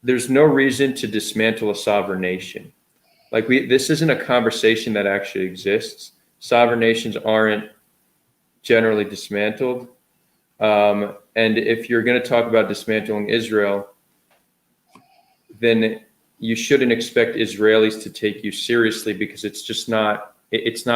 there's no reason to dismantle a sovereign nation. This isn't a conversation that actually exists. Sovereign nations aren't generally dismantled. And if you're going to talk about dismantling Israel, then you shouldn't expect Israelis to take you seriously, because it's not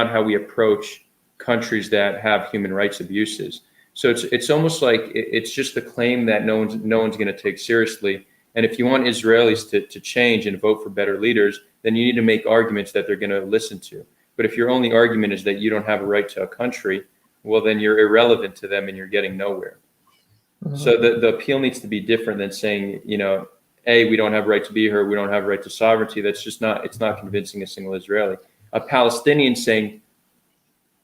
how we approach countries that have human rights abuses. So it's almost like it's just a claim that no one's going to take seriously. And if you want Israelis to change and vote for better leaders, then you need to make arguments that they're going to listen to. But if your only argument is that you don't have a right to a country, well, then you're irrelevant to them and you're getting nowhere. Mm-hmm. So the appeal needs to be different than saying, we don't have a right to be here, we don't have a right to sovereignty. It's not convincing a single Israeli. A Palestinian saying,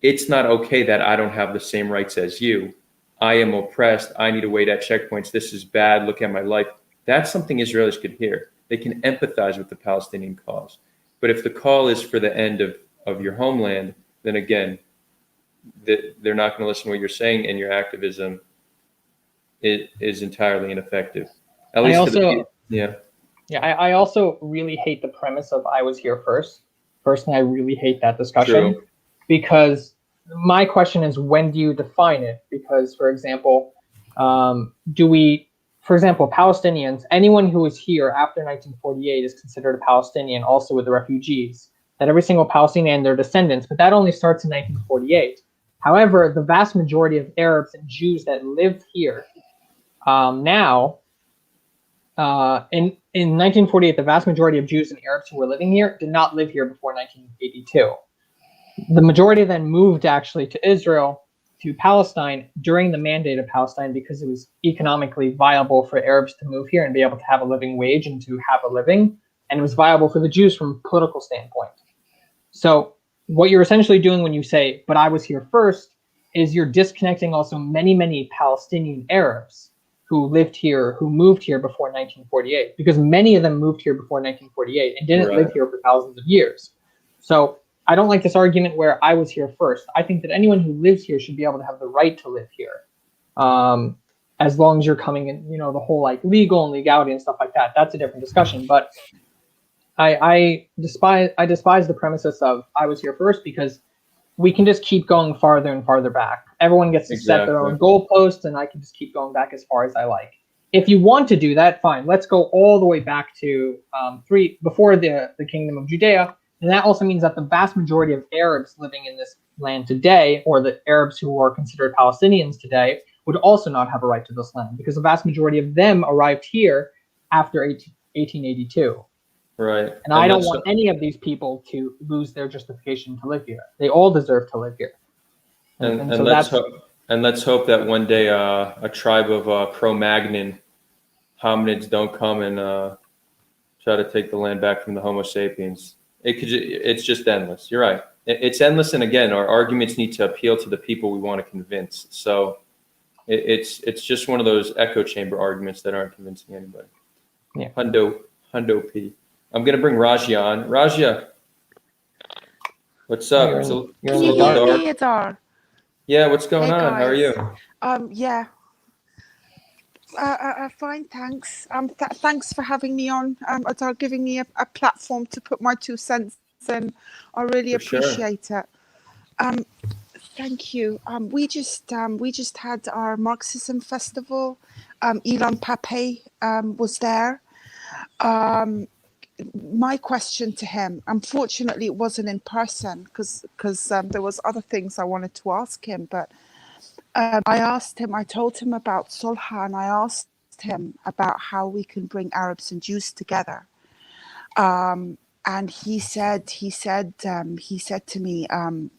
it's not okay that I don't have the same rights as you. I am oppressed. I need to wait at checkpoints. This is bad. Look at my life. That's something Israelis could hear. They can empathize with the Palestinian cause. But if the call is for the end of your homeland, then again, they're not going to listen to what you're saying, and your activism is entirely ineffective. At least for the yeah. Yeah, I also really hate the premise of I was here first. Personally, I really hate that discussion. True. Because my question is, when do you define it? Because, for example, Palestinians, anyone who was here after 1948 is considered a Palestinian, also with the refugees. That every single Palestinian and their descendants, but that only starts in 1948. However, the vast majority of Arabs and Jews that live here now, in 1948, the vast majority of Jews and Arabs who were living here did not live here before 1982. The majority then moved actually to Israel, to Palestine during the Mandate of Palestine, because it was economically viable for Arabs to move here and be able to have a living wage and to have a living. And it was viable for the Jews from a political standpoint. So what you're essentially doing when you say, but I was here first, is you're disconnecting also many, many Palestinian Arabs who lived here, who moved here before 1948, because many of them moved here before 1948 and didn't live here for thousands of years. So I don't like this argument where I was here first. I think that anyone who lives here should be able to have the right to live here. As long as you're coming in, the whole like legal and legality and stuff like that, that's a different discussion. But I despise the premises of I was here first, because we can just keep going farther and farther back. Everyone gets to set their own goalposts, and I can just keep going back as far as I like. If you want to do that, fine. Let's go all the way back to before the Kingdom of Judea. And that also means that the vast majority of Arabs living in this land today, or the Arabs who are considered Palestinians today, would also not have a right to this land, because the vast majority of them arrived here after 1882. Right. And I don't want any of these people to lose their justification to live here. They all deserve to live here. And let's hope that one day a tribe of Cro-Magnon hominids don't come and try to take the land back from the Homo sapiens. It's just endless. You're right. It's endless, and again, our arguments need to appeal to the people we want to convince. So it's just one of those echo chamber arguments that aren't convincing anybody. Yeah. Hundo P. I'm gonna bring Raja on. Raja, what's up? You're It's a little dark. Adar. Yeah, what's going on? Guys. How are you? Yeah. Fine, thanks. Thanks for having me on, Adar, giving me a platform to put my 2 cents in. I really appreciate it. Thank you. We just had our Marxism festival. Elon Pape was there. My question to him, unfortunately, it wasn't in person because there was other things I wanted to ask him, but I told him about Sulha, and I asked him about how we can bring Arabs and Jews together. And he said to me, I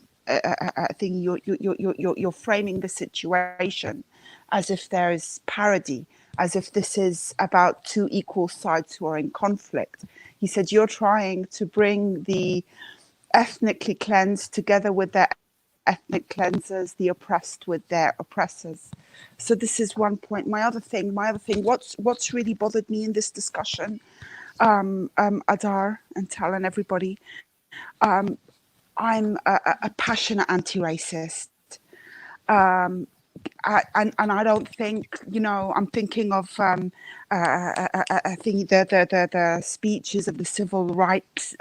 think you're framing the situation as if there is parity, as if this is about 2 equal sides who are in conflict. He said, you're trying to bring the ethnically cleansed together with their ethnic cleansers, the oppressed with their oppressors. So this is one point. My other thing, what's really bothered me in this discussion, Adar and Tal and everybody, I'm a passionate anti-racist. And I don't think, I'm thinking of I think the speeches of the civil rights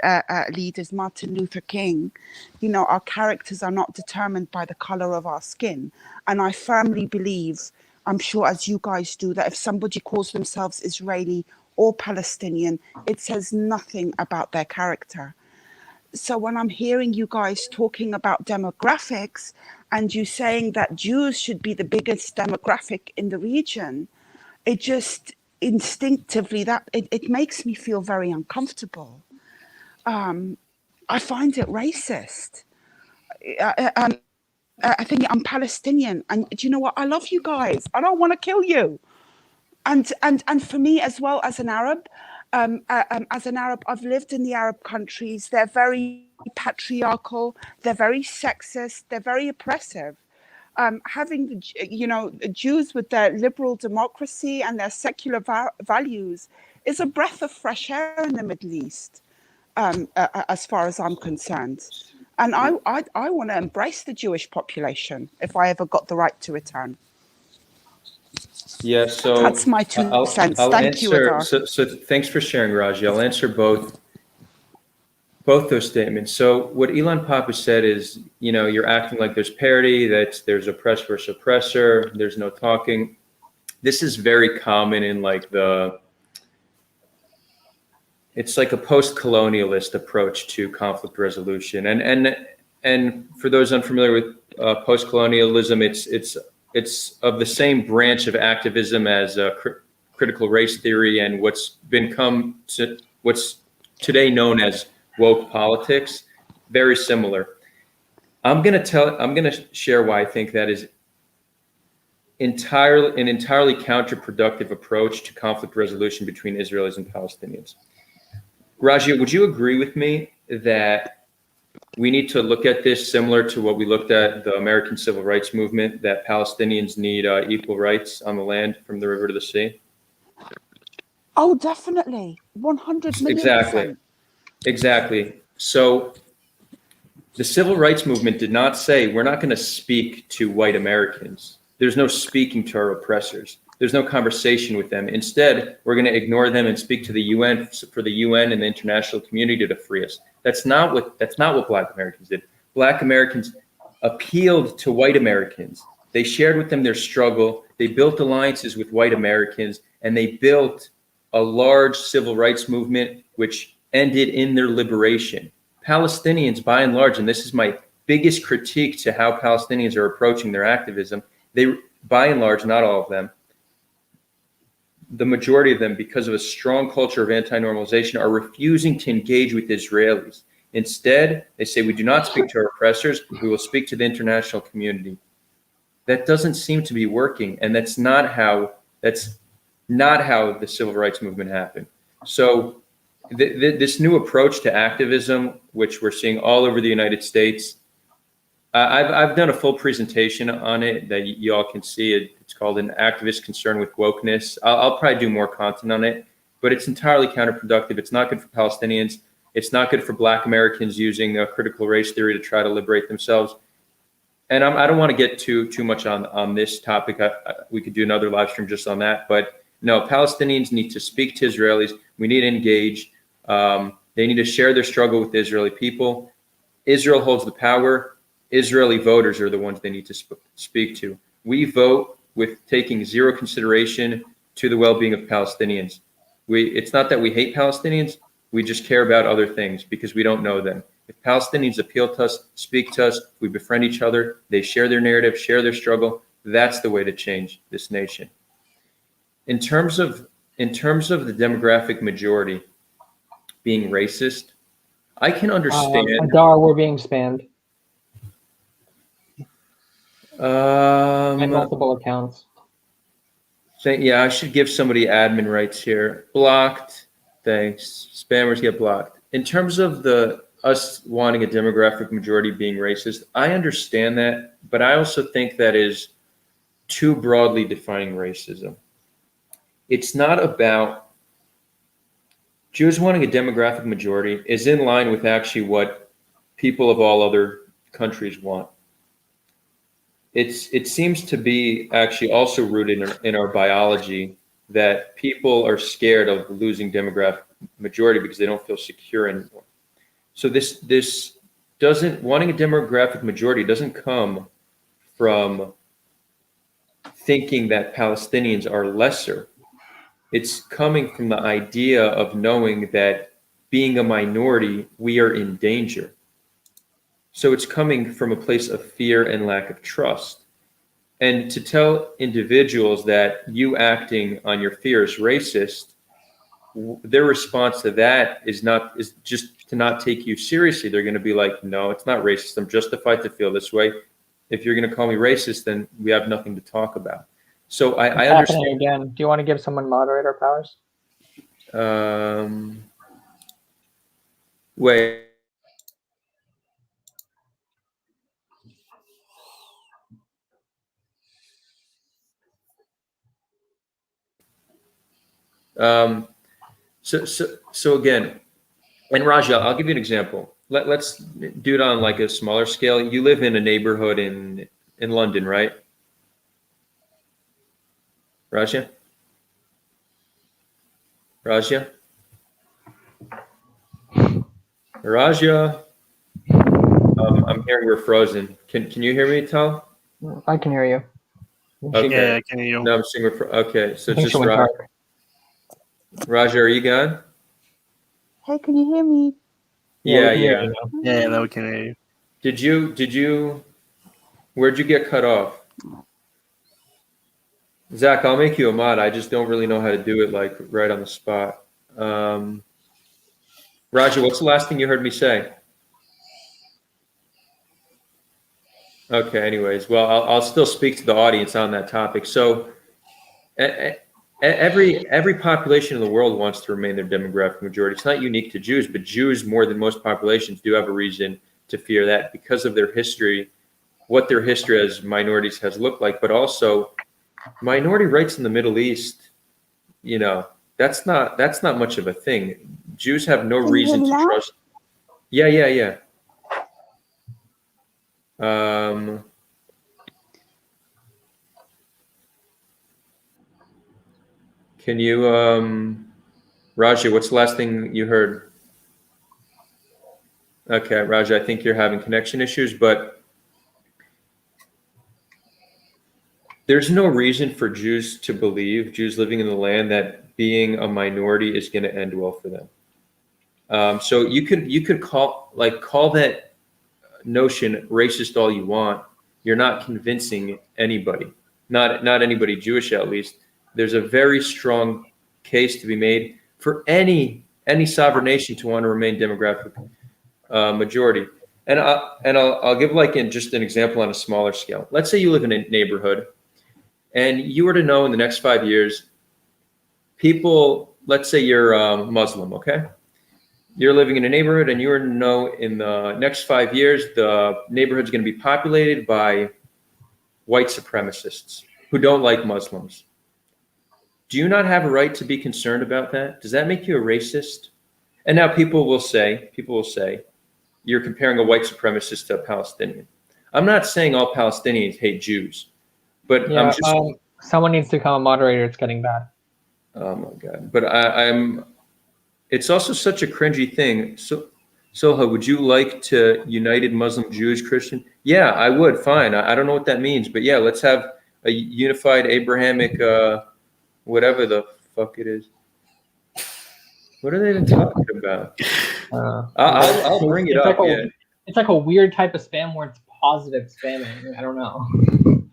leaders, Martin Luther King. Our characters are not determined by the color of our skin. And I firmly believe, I'm sure as you guys do, that if somebody calls themselves Israeli or Palestinian, it says nothing about their character. So when I'm hearing you guys talking about demographics and you saying that Jews should be the biggest demographic in the region, it just instinctively, it makes me feel very uncomfortable. I find it racist. I think I'm Palestinian, and do you know what? I love you guys. I don't want to kill you. And for me as well as an Arab, I've lived in the Arab countries. They're very patriarchal. They're very sexist. They're very oppressive. Having Jews with their liberal democracy and their secular values is a breath of fresh air in the Middle East, as far as I'm concerned. And I want to embrace the Jewish population if I ever got the right to return. Yeah, so That's my 2 cents. I'll Thank you, answer. Adar. So thanks for sharing, Raji. I'll answer both those statements. So what Elon Papa said is, you're acting like there's parity, that there's oppressed versus oppressor, there's no talking. This is very common in it's like a post-colonialist approach to conflict resolution. And for those unfamiliar with post-colonialism, it's of the same branch of activism as critical race theory and what's today known as woke politics. Very similar. I'm going to share why I think that is an entirely counterproductive approach to conflict resolution between Israelis and Palestinians. Raji, would you agree with me that we need to look at this similar to what we looked at the American Civil Rights Movement, that Palestinians need equal rights on the land from the river to the sea? Oh, definitely. 100 million%. Exactly. So the Civil Rights Movement did not say, we're not going to speak to white Americans. There's no speaking to our oppressors. There's no conversation with them. Instead, we're going to ignore them and speak to the UN, for the UN and the international community to free us. That's not what Black Americans did. Black Americans appealed to white Americans. They shared with them their struggle. They built alliances with white Americans, and they built a large civil rights movement which ended in their liberation. Palestinians, by and large, and this is my biggest critique to how Palestinians are approaching their activism, they, by and large, not all of them, the majority of them, because of a strong culture of anti-normalization, are refusing to engage with Israelis. Instead, they say, we do not speak to our oppressors, we will speak to the international community. That doesn't seem to be working, and that's not how the civil rights movement happened. So this new approach to activism, which we're seeing all over the United States, I've done a full presentation on it that you all can see. It's called An Activist Concern with Wokeness. I'll probably do more content on it, but it's entirely counterproductive. It's not good for Palestinians. It's not good for Black Americans using critical race theory to try to liberate themselves. And I don't want to get too much on this topic. We could do another live stream just on that. But no, Palestinians need to speak to Israelis. We need to engage. They need to share their struggle with the Israeli people. Israel holds the power. Israeli voters are the ones they need to speak to. We vote with taking zero consideration to the well-being of Palestinians. It's not that we hate Palestinians. We just care about other things because we don't know them. If Palestinians appeal to us, speak to us, we befriend each other, they share their narrative, share their struggle, that's the way to change this nation. In terms of the demographic majority being racist, I can understand. Adar, we're being spammed. And multiple accounts. Yeah, I should give somebody admin rights here. Blocked. Thanks. Spammers get blocked. In terms of us wanting a demographic majority being racist, I understand that, but I also think that is too broadly defining racism. It's not about Jews wanting a demographic majority is in line with actually what people of all other countries want. It seems to be actually also rooted in our biology that people are scared of losing demographic majority because they don't feel secure anymore. So this wanting a demographic majority doesn't come from thinking that Palestinians are lesser. It's coming from the idea of knowing that being a minority, we are in danger. So it's coming from a place of fear and lack of trust. And to tell individuals that you acting on your fear is racist, their response to that is just to not take you seriously. They're going to be like, no, it's not racist. I'm justified to feel this way. If you're going to call me racist, then we have nothing to talk about. So I understand. Again, do you want to give someone moderator powers? Wait. So again, and Raja, I'll give you an example. let's do it on like a smaller scale. You live in a neighborhood in London, right? Raja? Raja? Raja? I'm hearing we're frozen. Can you hear me, Tal? I can hear you. Okay. Yeah, I can hear you. No, I'm seeing we're okay. So it's I think just she went Raja. dark. Raja, are you gone? Hey, can you hear me? Yeah, we can hear yeah. you now. Yeah, now we can hear you. Did you where'd you get cut off? Zach, I'll make you a mod. I just don't really know how to do it like right on the spot. Raja, what's the last thing you heard me say? Okay, anyways, well, I'll still speak to the audience on that topic. So every population in the world wants to remain their demographic majority. It's not unique to Jews, but Jews, more than most populations, do have a reason to fear that because of their history, what their history as minorities has looked like, but also minority rights in the Middle East, that's not much of a thing. Jews have no Can you reason hear me to now? trust. Yeah. Um, can you, Raja, what's the last thing you heard? Okay, Raja, I think you're having connection issues, but there's no reason for Jews to believe, Jews living in the land, that being a minority is going to end well for them. So you could call that notion racist all you want. You're not convincing anybody, not anybody Jewish at least. There's a very strong case to be made for any sovereign nation to want to remain demographic majority. And I'll give like just an example on a smaller scale. Let's say you live in a neighborhood, and you were to know in the next 5 years, people. Let's say you're Muslim, okay? You're living in a neighborhood, and you were to know in the next 5 years, the neighborhood's going to be populated by white supremacists who don't like Muslims. Do you not have a right to be concerned about that? Does that make you a racist? And now people will say, you're comparing a white supremacist to a Palestinian. I'm not saying all Palestinians hate Jews, but Yeah, I'm just. someone needs to become a moderator. It's getting bad. Oh my God! But I'm. It's also such a cringy thing. So, Sulha, would you like to united Muslim, Jewish, Christian? Yeah, I would. Fine. I don't know what that means, but yeah, let's have a unified Abrahamic, whatever the fuck it is. What are they even talking about? I'll bring it up. Yeah. It's like a weird type of spam where it's positive spamming. I don't know.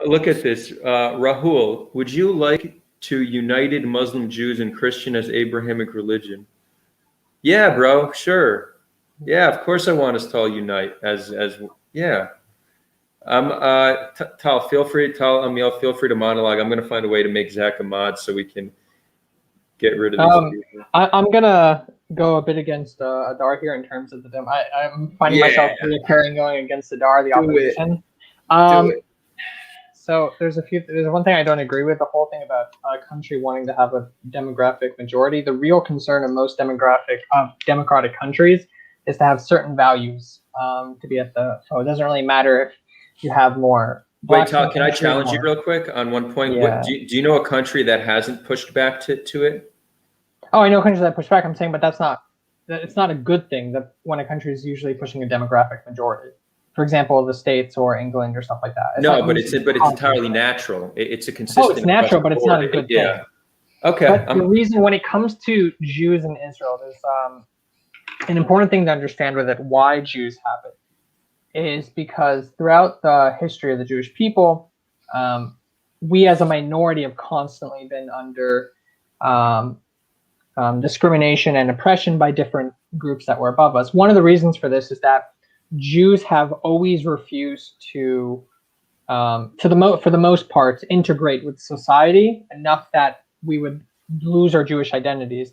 Look at this. Rahul, would you like to united Muslim, Jews, and Christian as Abrahamic religion? Yeah, bro. Sure. Yeah, of course I want us to all unite as yeah. Tal, Amiel, feel free to monologue. I'm going to find a way to make Zach a mod so we can get rid of these people. I'm gonna go a bit against Adar here in terms of the I'm finding myself reoccurring going against Adar, the opposition. Do it. So there's one thing I don't agree with, the whole thing about a country wanting to have a demographic majority. The real concern of most democratic countries is to have certain values to be at the. So it doesn't really matter if you have more. Wait, Tal, can I challenge you real quick on one point? Yeah. Do you know a country that hasn't pushed back to it? Oh, I know countries that push back. I'm saying, but it's not a good thing that when a country is usually pushing a demographic majority. For example, the States or England or stuff like that. But it's entirely natural. It's a consistent. Oh, it's natural, but it's not a good thing. Yeah. Okay. But the reason when it comes to Jews in Israel, there's an important thing to understand with it. Why Jews have it is because throughout the history of the Jewish people, we as a minority have constantly been under discrimination and oppression by different groups that were above us. One of the reasons for this is that Jews have always refused to, for the most part, integrate with society enough that we would lose our Jewish identities.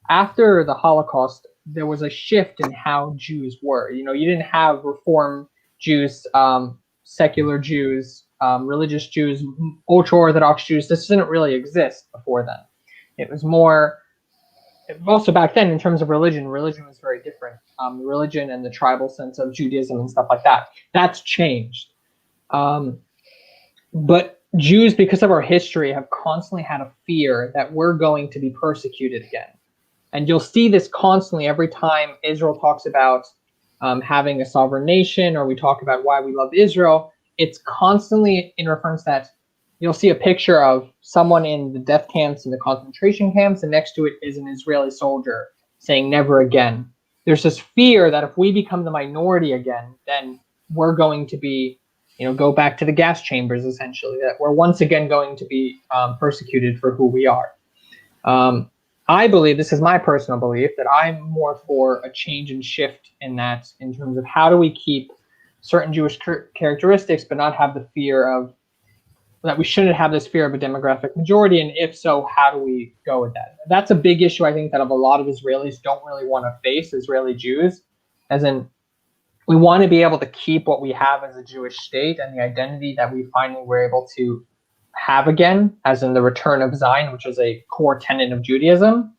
After the Holocaust, there was a shift in how Jews were. You didn't have Reform Jews, secular Jews, religious Jews, ultra-Orthodox Jews. This didn't really exist before then. It was more also back then in terms of religion was very different. Religion and the tribal sense of Judaism and stuff like that, that's changed. But Jews, because of our history, have constantly had a fear that we're going to be persecuted again. And you'll see this constantly every time Israel talks about having a sovereign nation, or we talk about why we love Israel. It's constantly in reference that you'll see a picture of someone in the death camps and the concentration camps, and next to it is an Israeli soldier saying never again. There's this fear that if we become the minority again, then we're going to be, go back to the gas chambers, essentially, that we're once again going to be persecuted for who we are. I believe, this is my personal belief, that I'm more for a change and shift in that, in terms of how do we keep certain Jewish characteristics, but not have the fear of, that we shouldn't have this fear of a demographic majority, and if so, how do we go with that? That's a big issue, I think, that of a lot of Israelis don't really want to face, Israeli Jews, as in, we want to be able to keep what we have as a Jewish state and the identity that we finally were able to have again, as in the return of Zion, which is a core tenet of Judaism.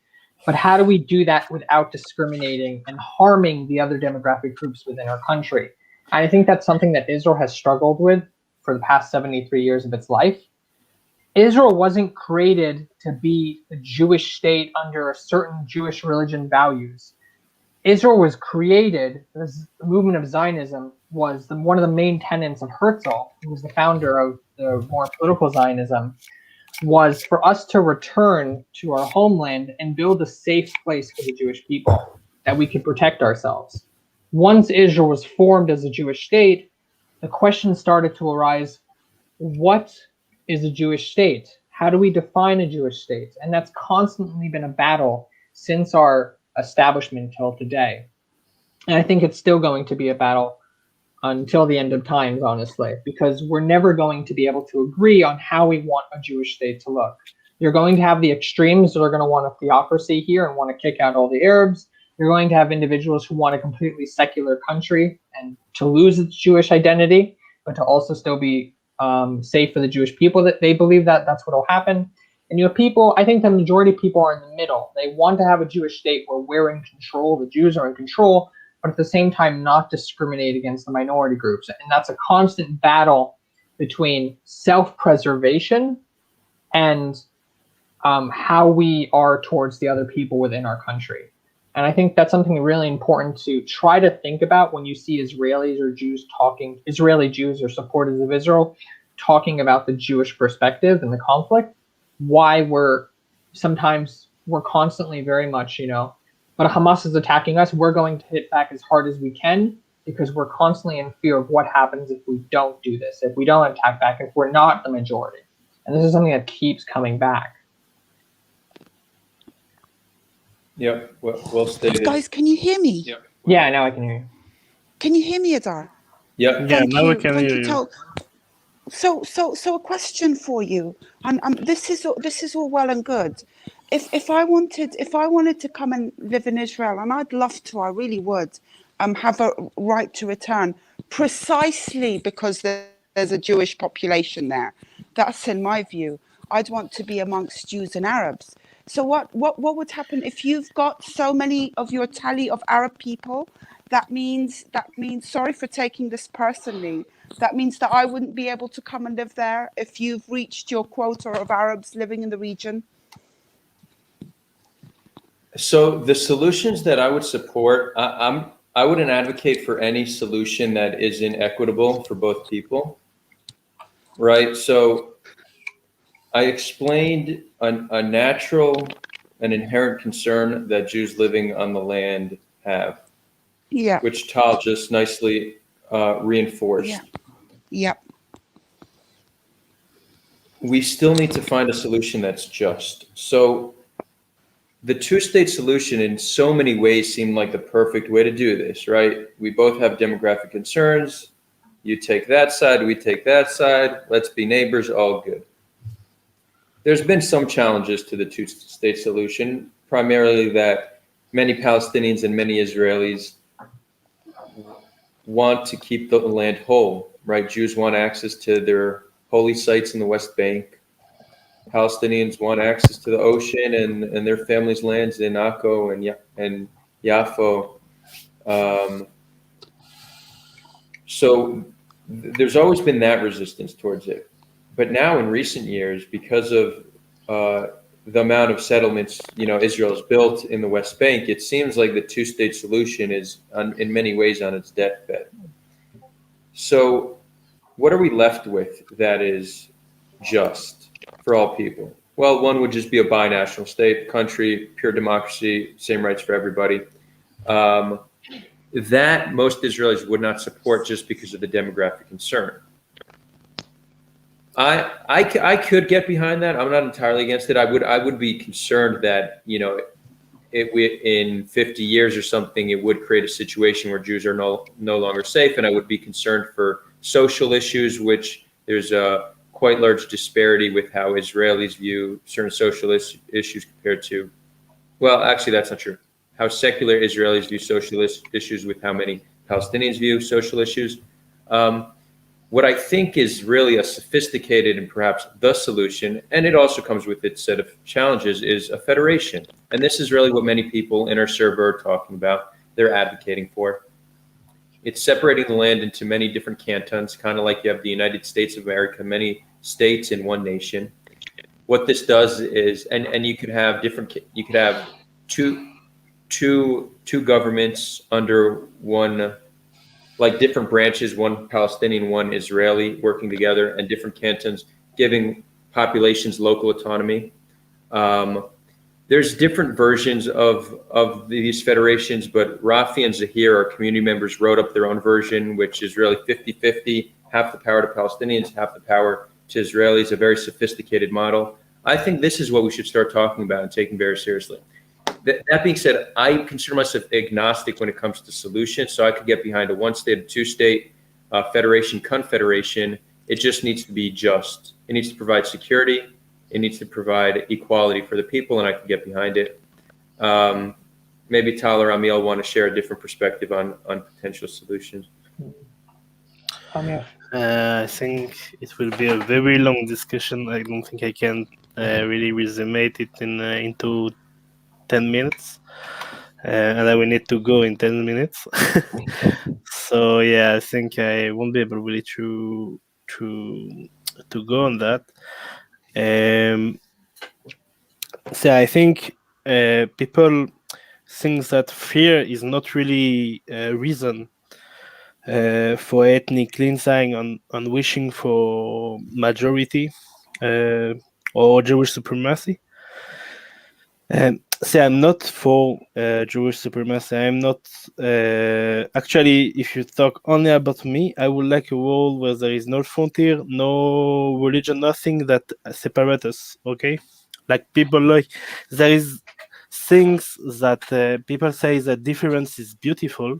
But how do we do that without discriminating and harming the other demographic groups within our country? And I think that's something that Israel has struggled with for the past 73 years of its life. Israel wasn't created to be a Jewish state under a certain Jewish religion values. Israel was created, this movement of Zionism was one of the main tenets of Herzl, who was the founder of the more political Zionism, was for us to return to our homeland and build a safe place for the Jewish people, that we could protect ourselves. Once Israel was formed as a Jewish state, the question started to arise, what is a Jewish state? How do we define a Jewish state? And that's constantly been a battle since our establishment till today. And I think it's still going to be a battle until the end of times, honestly, because we're never going to be able to agree on how we want a Jewish state to look. You're going to have the extremes that are going to want a theocracy here and want to kick out all the Arabs. You're going to have individuals who want a completely secular country and to lose its Jewish identity, but to also still be safe for the Jewish people, that they believe that that's what will happen. And you have people, I think the majority of people are in the middle. They want to have a Jewish state where we're in control, the Jews are in control, but at the same time not discriminate against the minority groups. And that's a constant battle between self-preservation and how we are towards the other people within our country. And I think that's something really important to try to think about when you see Israelis or Jews talking, Israeli Jews or supporters of Israel talking about the Jewish perspective and the conflict. Why we're constantly very much, but Hamas is attacking us, we're going to hit back as hard as we can, because we're constantly in fear of what happens if we don't do this, if we don't attack back, if we're not the majority. And this is something that keeps coming back. Yep, well stated. Guys, can you hear me? Yep. Yeah, now I can hear you. Can you hear me, Adar? Yep. Yeah, now we can hear you. So a question for you, and this is all well and good. If I wanted to come and live in Israel, and I'd love to, I really would, have a right to return, precisely because there's a Jewish population there. That's in my view. I'd want to be amongst Jews and Arabs. So what would happen if you've got so many of your tally of Arab people? That means, sorry for taking this personally, that means that I wouldn't be able to come and live there if you've reached your quota of Arabs living in the region? So the solutions that I would support, I wouldn't advocate for any solution that isn't equitable for both people, right? So I explained a natural and inherent concern that Jews living on the land have, Yeah. which Tal just nicely reinforced. Yeah. Yep. We still need to find a solution that's just. So the two-state solution in so many ways seemed like the perfect way to do this, right? We both have demographic concerns. You take that side, we take that side. Let's be neighbors, all good. There's been some challenges to the two-state solution, primarily that many Palestinians and many Israelis want to keep the land whole, right? Jews want access to their holy sites in the West Bank. Palestinians want access to the ocean and their families' lands in Akko and Yafo. So there's always been that resistance towards it. But now in recent years, because of the amount of settlements, Israel's built in the West Bank, it seems like the two-state solution is in many ways on its deathbed. So what are we left with that is just for all people? Well, one would just be a binational state, country, pure democracy, same rights for everybody. That most Israelis would not support just because of the demographic concern. I could get behind that. I'm not entirely against it. I would be concerned that in 50 years or something, it would create a situation where Jews are no longer safe, and I would be concerned for social issues, which there's a quite large disparity with how Israelis view certain social issues compared to, well, actually that's not true. How secular Israelis view social issues with how many Palestinians view social issues. What I think is really a sophisticated and perhaps the solution, and it also comes with its set of challenges, is a federation. And this is really what many people in our server are talking about, they're advocating for. It's separating the land into many different cantons, kind of like you have the United States of America, many states in one nation. What this does is, and you could have two governments under one, like different branches, one Palestinian, one Israeli, working together, and different cantons, giving populations local autonomy. There's different versions of these federations, but Rafi and Zahir, our community members, wrote up their own version, which is really 50-50, half the power to Palestinians, half the power to Israelis, a very sophisticated model. I think this is what we should start talking about and taking very seriously. That being said, I consider myself agnostic when it comes to solutions, so I could get behind a one-state, a two-state, federation, confederation. It just needs to be just. It needs to provide security. It needs to provide equality for the people, and I can get behind it. Maybe Tal or Amiel want to share a different perspective on potential solutions. I think it will be a very long discussion. I don't think I can really resume it into 10 minutes, and I will need to go in 10 minutes. So yeah, I think I won't be able really to go on that. So I think people think that fear is not really a reason for ethnic cleansing on wishing for majority or Jewish supremacy. See, I'm not for Jewish supremacy. I'm not. Actually, if you talk only about me, I would like a world where there is no frontier, no religion, nothing that separates us. Okay, like people like there is things that people say that difference is beautiful,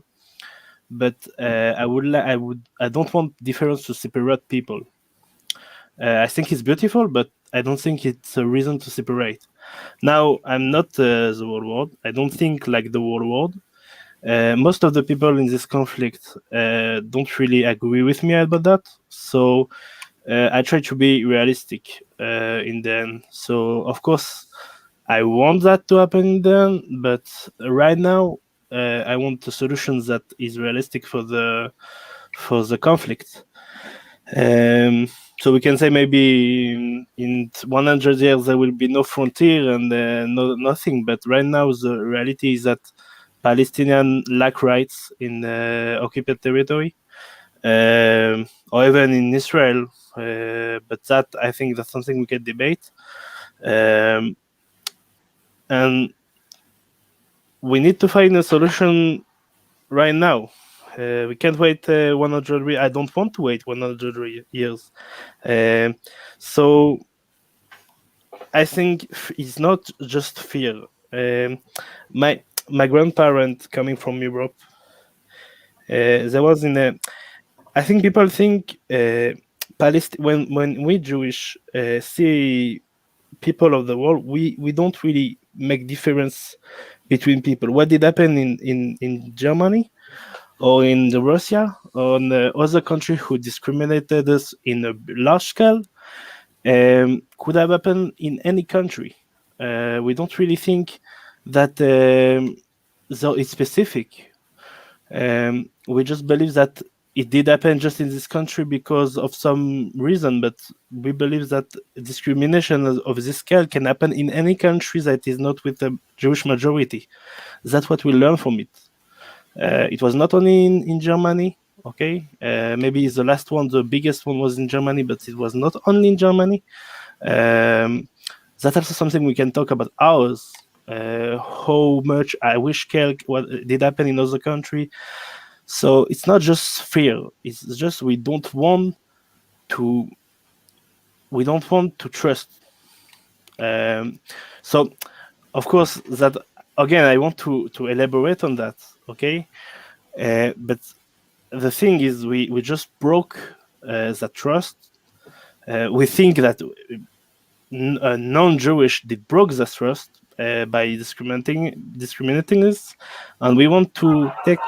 but I don't want difference to separate people. I think it's beautiful, but I don't think it's a reason to separate. Now, I'm not the whole world. I don't think like the whole world. Most of the people in this conflict don't really agree with me about that. So I try to be realistic in the end. So, of course, I want that to happen in the end. But right now, I want a solution that is realistic for the conflict. So we can say maybe in 100 years there will be no frontier and nothing. But right now the reality is that Palestinians lack rights in occupied territory, or even in Israel. But that I think that's something we can debate. And we need to find a solution right now. We can't wait 100 years. I don't want to wait 100 years. So I think it's not just fear. My grandparent coming from Europe, there was I think people think Palestine, when we Jewish see people of the world, we don't really make difference between people. What did happen in Germany or in Russia or in the other country who discriminated us in a large scale? could have happened in any country. We don't really think that so it's specific. We just believe that it did happen just in this country because of some reason, but we believe that discrimination of this scale can happen in any country that is not with a Jewish majority. That's what we learn from it. It was not only in Germany, okay? Maybe the last one, the biggest one was in Germany, but it was not only in Germany. That's also something we can talk about ours. How much I wish what did happen in other country. So it's not just fear. It's just we don't want to trust. So of course that again I want to elaborate on that. Okay, but the thing is we just broke that trust. We think that non-Jewish did broke that trust by discriminating us, and we want to take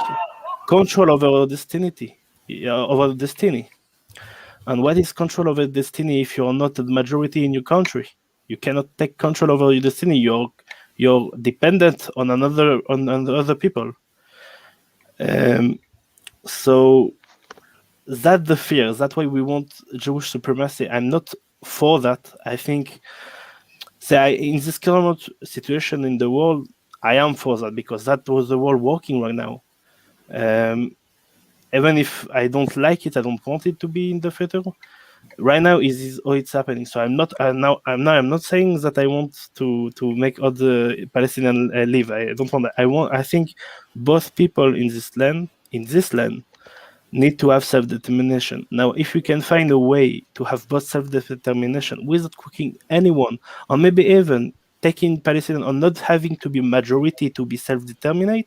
control over our destiny. And what is control over destiny if you're not the majority in your country? You cannot take control over your destiny. You're dependent on other people. So that's the fear. That's why we want Jewish supremacy. I'm not for that. I think, in this current situation in the world, I am for that because that was the world working right now. Even if I don't like it, I don't want it to be in the future. Right now is how it's happening. So I'm not saying that I want to make all the Palestinians live. I don't want that. I think both people in this land need to have self-determination. Now, if we can find a way to have both self-determination without cooking anyone, or maybe even taking Palestinian or not having to be majority to be self-determined,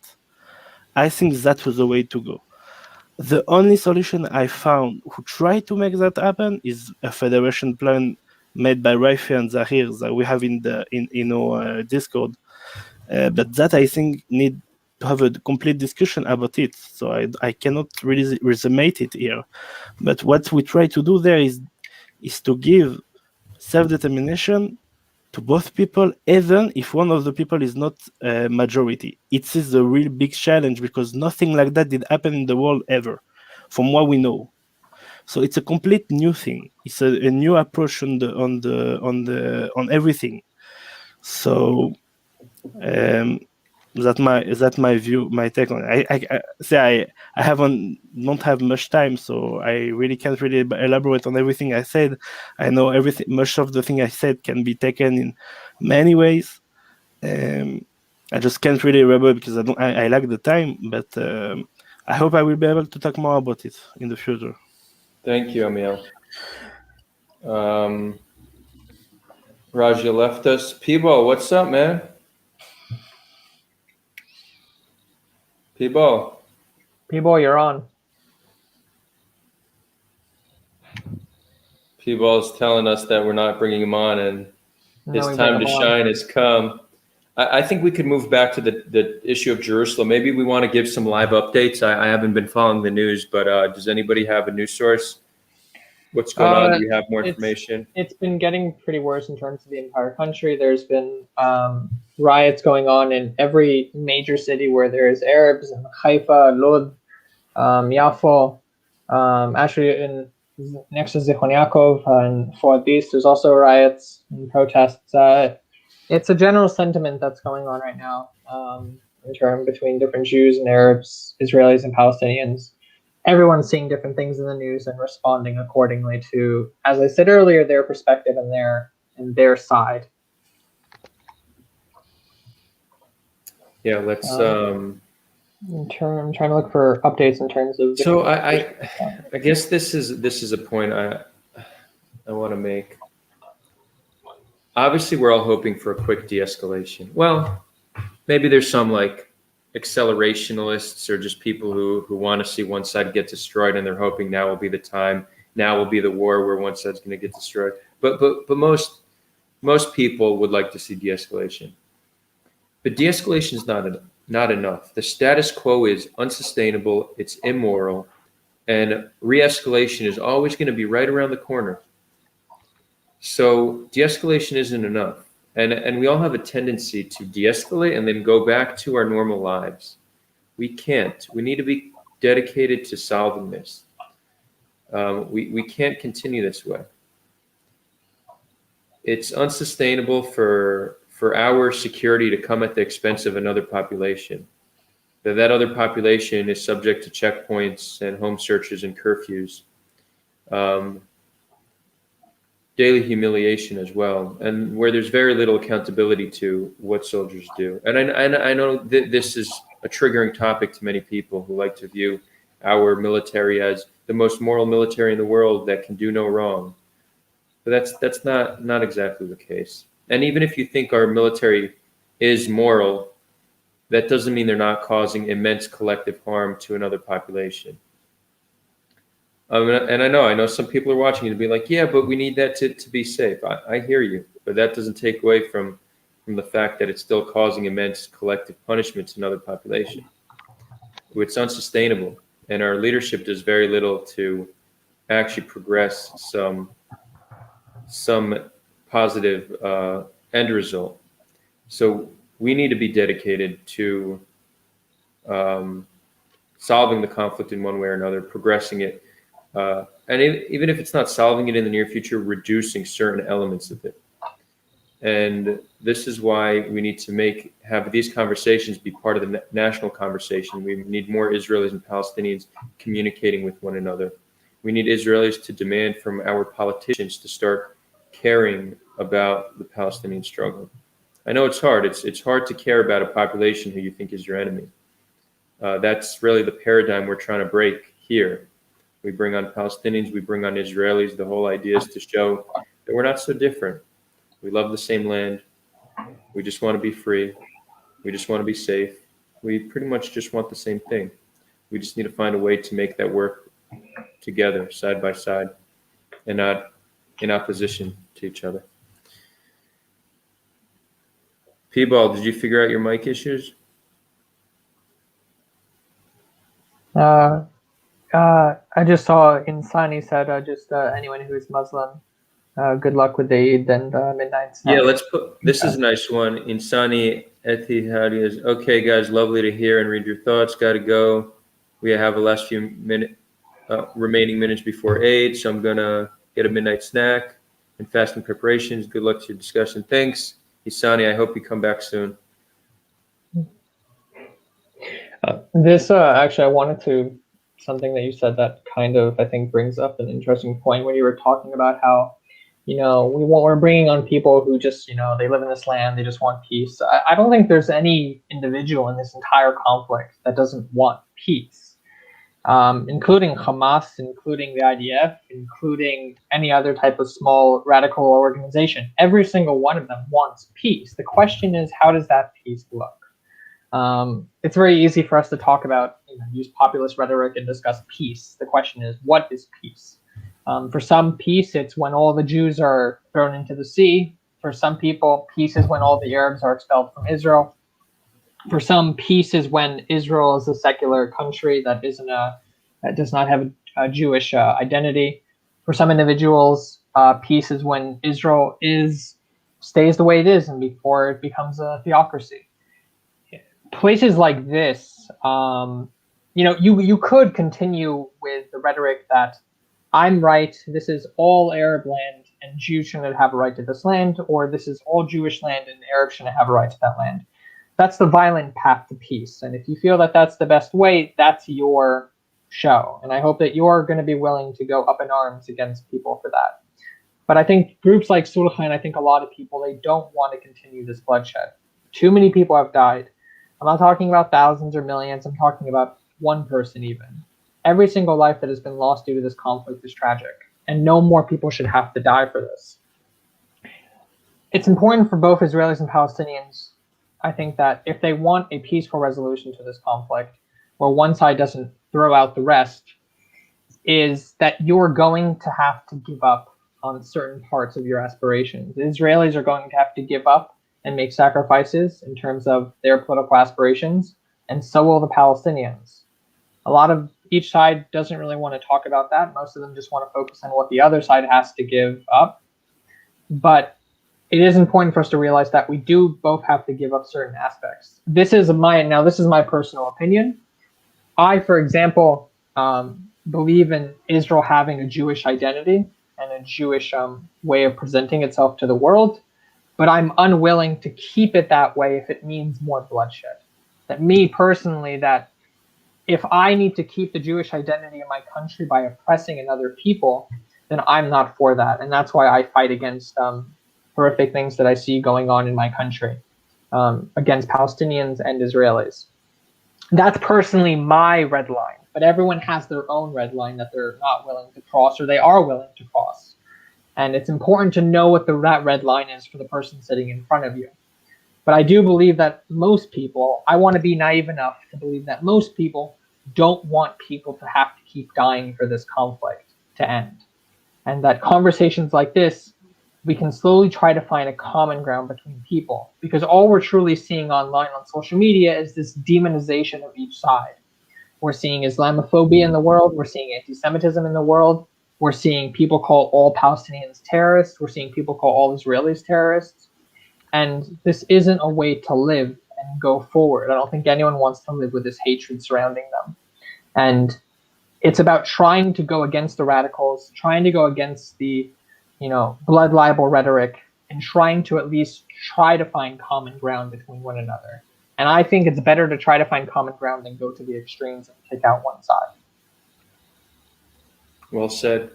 I think that was the way to go. The only solution I found who tried to make that happen is a federation plan made by Rafi and Zahir that we have in our Discord. But that I think need to have a complete discussion about it. So I cannot really resume it here. But what we try to do there is to give self-determination to both people, even if one of the people is not a majority. It is a real big challenge because nothing like that did happen in the world ever, from what we know. So it's a complete new thing. It's a new approach on everything. So that's my view, my take on it. I don't have much time, so I really can't really elaborate on everything I said. I know much of the thing I said can be taken in many ways. I just can't really remember because I lack the time, but I hope I will be able to talk more about it in the future. Thank you, Emil. Raja left us. Peebo, what's up, man? Peebo, you're on. Peebo is telling us that we're not bringing him on, and his time to shine has come. I think we could move back to the issue of Jerusalem. Maybe we want to give some live updates. I haven't been following the news, but does anybody have a news source? What's going on? Do you have more information? It's been getting pretty worse in terms of the entire country. There's been riots going on in every major city where there's Arabs, in Haifa, Lod, Yafo, actually next to Zichron Yaakov and Fort East, there's also riots and protests. It's a general sentiment that's going on right now in terms between different Jews and Arabs, Israelis and Palestinians. Everyone's seeing different things in the news and responding accordingly to, as I said earlier, their perspective and their side. Yeah, let's. I'm trying to look for updates in terms of. So I guess this is a point I want to make. Obviously, we're all hoping for a quick de-escalation. Well, maybe there's some like accelerationalists or just people who want to see one side get destroyed, and they're hoping now will be the time. Now will be the war where one side's going to get destroyed. But most people would like to see de-escalation. But de-escalation is not enough. The status quo is unsustainable. It's immoral, and re-escalation is always going to be right around the corner. So de-escalation isn't enough. And we all have a tendency to de-escalate and then go back to our normal lives. We can't. We need to be dedicated to solving this. We can't continue this way. It's unsustainable for our security to come at the expense of another population. That other population is subject to checkpoints and home searches and curfews. Daily humiliation as well, and where there's very little accountability to what soldiers do. And I know that this is a triggering topic to many people who like to view our military as the most moral military in the world that can do no wrong. But that's not exactly the case. And even if you think our military is moral, that doesn't mean they're not causing immense collective harm to another population. And I know some people are watching and be like, yeah, but we need that to be safe. I hear you, but that doesn't take away from the fact that it's still causing immense collective punishment to another population. It's unsustainable, and our leadership does very little to actually progress some positive end result. So we need to be dedicated to solving the conflict in one way or another, progressing it. And even if it's not solving it in the near future, reducing certain elements of it. And this is why we need to have these conversations be part of the national conversation. We need more Israelis and Palestinians communicating with one another. We need Israelis to demand from our politicians to start caring about the Palestinian struggle. I know it's hard. It's hard to care about a population who you think is your enemy. That's really the paradigm we're trying to break here. We bring on Palestinians, we bring on Israelis. The whole idea is to show that we're not so different. We love the same land. We just want to be free. We just want to be safe. We pretty much just want the same thing. We just need to find a way to make that work together, side by side, and not in opposition to each other. P-Ball, did you figure out your mic issues? I just saw Insani said anyone who is Muslim, good luck with the Eid and midnight snack. Yeah, let's put this is a nice one. Insani Etihadi is okay, guys. Lovely to hear and read your thoughts. Got to go. We have the last few remaining minutes before Eid, so I'm gonna get a midnight snack and fasting preparations. Good luck to your discussion. Thanks, Insani. I hope you come back soon. Actually, I wanted to. Something that you said that kind of, I think, brings up an interesting point when you were talking about how, we're bringing on people who just, they live in this land, they just want peace. I don't think there's any individual in this entire conflict that doesn't want peace, including Hamas, including the IDF, including any other type of small radical organization. Every single one of them wants peace. The question is, how does that peace look? It's very easy for us to talk about, use populist rhetoric and discuss peace. The question is, what is peace? For some, peace, it's when all the Jews are thrown into the sea. For some people, peace is when all the Arabs are expelled from Israel. For some, peace is when Israel is a secular country that does not have a Jewish identity. For some individuals, peace is when Israel stays the way it is and before it becomes a theocracy. Places like this, you could continue with the rhetoric that I'm right, this is all Arab land and Jews shouldn't have a right to this land, or this is all Jewish land and Arabs shouldn't have a right to that land. That's the violent path to peace. And if you feel that that's the best way, that's your show. And I hope that you're going to be willing to go up in arms against people for that. But I think groups like Sulha, and I think a lot of people, they don't want to continue this bloodshed. Too many people have died. I'm not talking about thousands or millions. I'm talking about one person even. Every single life that has been lost due to this conflict is tragic, and no more people should have to die for this. It's important for both Israelis and Palestinians, I think, that if they want a peaceful resolution to this conflict, where one side doesn't throw out the rest, is that you're going to have to give up on certain parts of your aspirations. The Israelis are going to have to give up and make sacrifices in terms of their political aspirations, and so will the Palestinians. A lot of each side doesn't really want to talk about that. Most of them just want to focus on what the other side has to give up. but it is important for us to realize that we do both have to give up certain aspects. This is my personal opinion. I, for example, believe in Israel having a Jewish identity and a Jewish way of presenting itself to the world, but I'm unwilling to keep it that way if it means more bloodshed. That me personally, that if I need to keep the Jewish identity in my country by oppressing another people, then I'm not for that. And that's why I fight against horrific things that I see going on in my country, against Palestinians and Israelis. That's personally my red line, but everyone has their own red line that they're not willing to cross, or they are willing to cross. And it's important to know what that red line is for the person sitting in front of you. But I do believe that most people, I want to be naive enough to believe that most people don't want people to have to keep dying for this conflict to end. And that conversations like this, we can slowly try to find a common ground between people, because all we're truly seeing online on social media is this demonization of each side. We're seeing Islamophobia in the world. We're seeing anti-Semitism in the world. We're seeing people call all Palestinians terrorists. We're seeing people call all Israelis terrorists. And this isn't a way to live and go forward. I don't think anyone wants to live with this hatred surrounding them. And it's about trying to go against the radicals, trying to go against the, blood libel rhetoric, and trying to at least try to find common ground between one another. And I think it's better to try to find common ground than go to the extremes and kick out one side. Well said.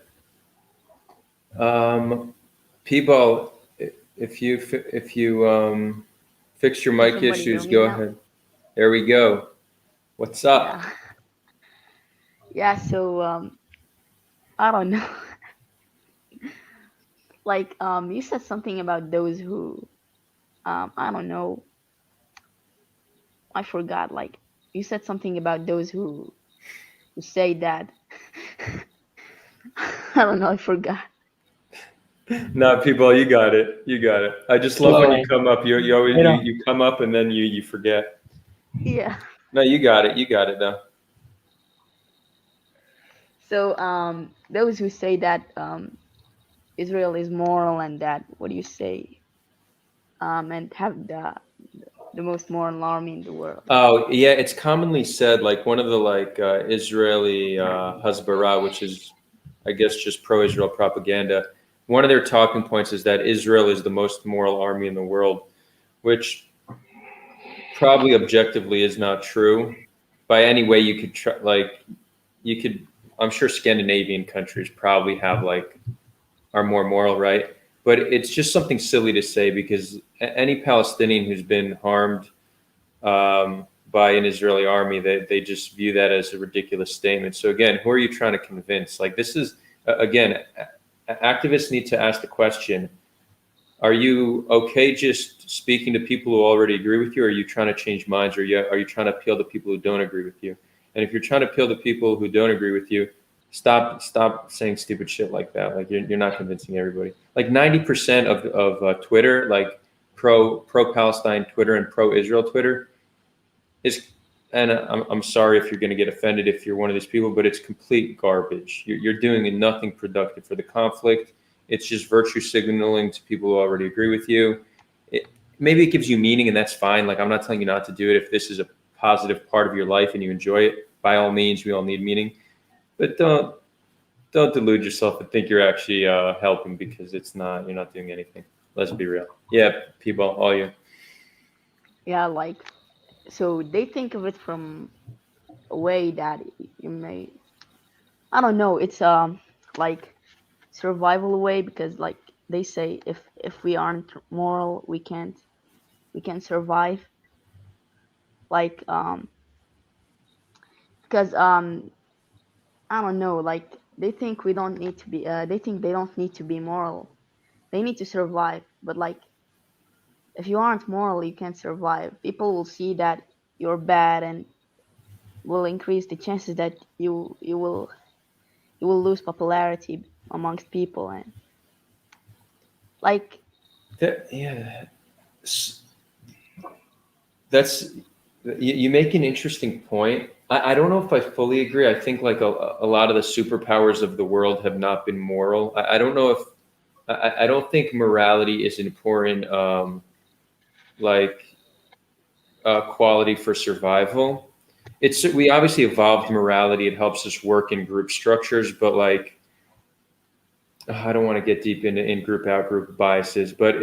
People, if you fix your mic issues, go ahead. There we go. What's up? Yeah, so I don't know. Like you said something about those who I don't know. I forgot. Like you said something about those who say that. I don't know. I forgot. No, people, you got it. You got it. I just love when you come up. You always you come up and then you forget. Yeah. No, you got it. You got it though. So those who say that Israel is moral and that and have the most moral army in the world. Oh yeah, it's commonly said, like one of the Israeli Hasbara, which is I guess just pro-Israel propaganda. One of their talking points is that Israel is the most moral army in the world, which probably objectively is not true. By any way you could try, I'm sure Scandinavian countries probably are more moral, right? But it's just something silly to say, because any Palestinian who's been harmed by an Israeli army, they just view that as a ridiculous statement. So again, who are you trying to convince? Like, this is, again, activists need to ask the question, are you okay just speaking to people who already agree with you, or are you trying to change minds, or are you trying to appeal to people who don't agree with you? And if you're trying to appeal to people who don't agree with you, stop saying stupid shit like that. Like you're not convincing everybody. Like 90% of Twitter, like pro Palestine Twitter and pro Israel Twitter, is, and I'm sorry if you're going to get offended if you're one of these people, but it's complete garbage. You're doing nothing productive for the conflict. It's just virtue signaling to people who already agree with you. Maybe it gives you meaning, and that's fine. Like, I'm not telling you not to do it. If this is a positive part of your life and you enjoy it, by all means, we all need meaning. But don't delude yourself and think you're actually helping, because it's not. You're not doing anything. Let's be real. Yeah, people, all you. Yeah, so they think of it from a way that you may, I don't know, it's like survival way, because they say if we aren't moral, we can't survive. Because I don't know, they think we don't need to be they think they don't need to be moral. They need to survive, but if you aren't moral, you can't survive. People will see that you're bad and will increase the chances that you will lose popularity amongst people. And that's you make an interesting point. I don't know if I fully agree. I think a lot of the superpowers of the world have not been moral. I don't know if I don't think morality is an important quality for survival. We obviously evolved morality. It helps us work in group structures, but like I don't want to get deep into in-group, out-group biases, but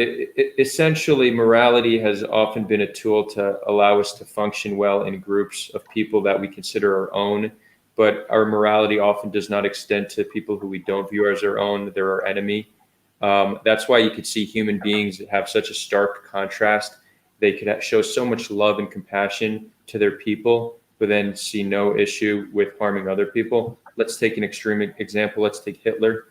essentially morality has often been a tool to allow us to function well in groups of people that we consider our own. But our morality often does not extend to people who we don't view as our own. They're our enemy. That's why you could see human beings that have such a stark contrast. They could show so much love and compassion to their people, but then see no issue with harming other people. Let's take an extreme example. Let's take Hitler.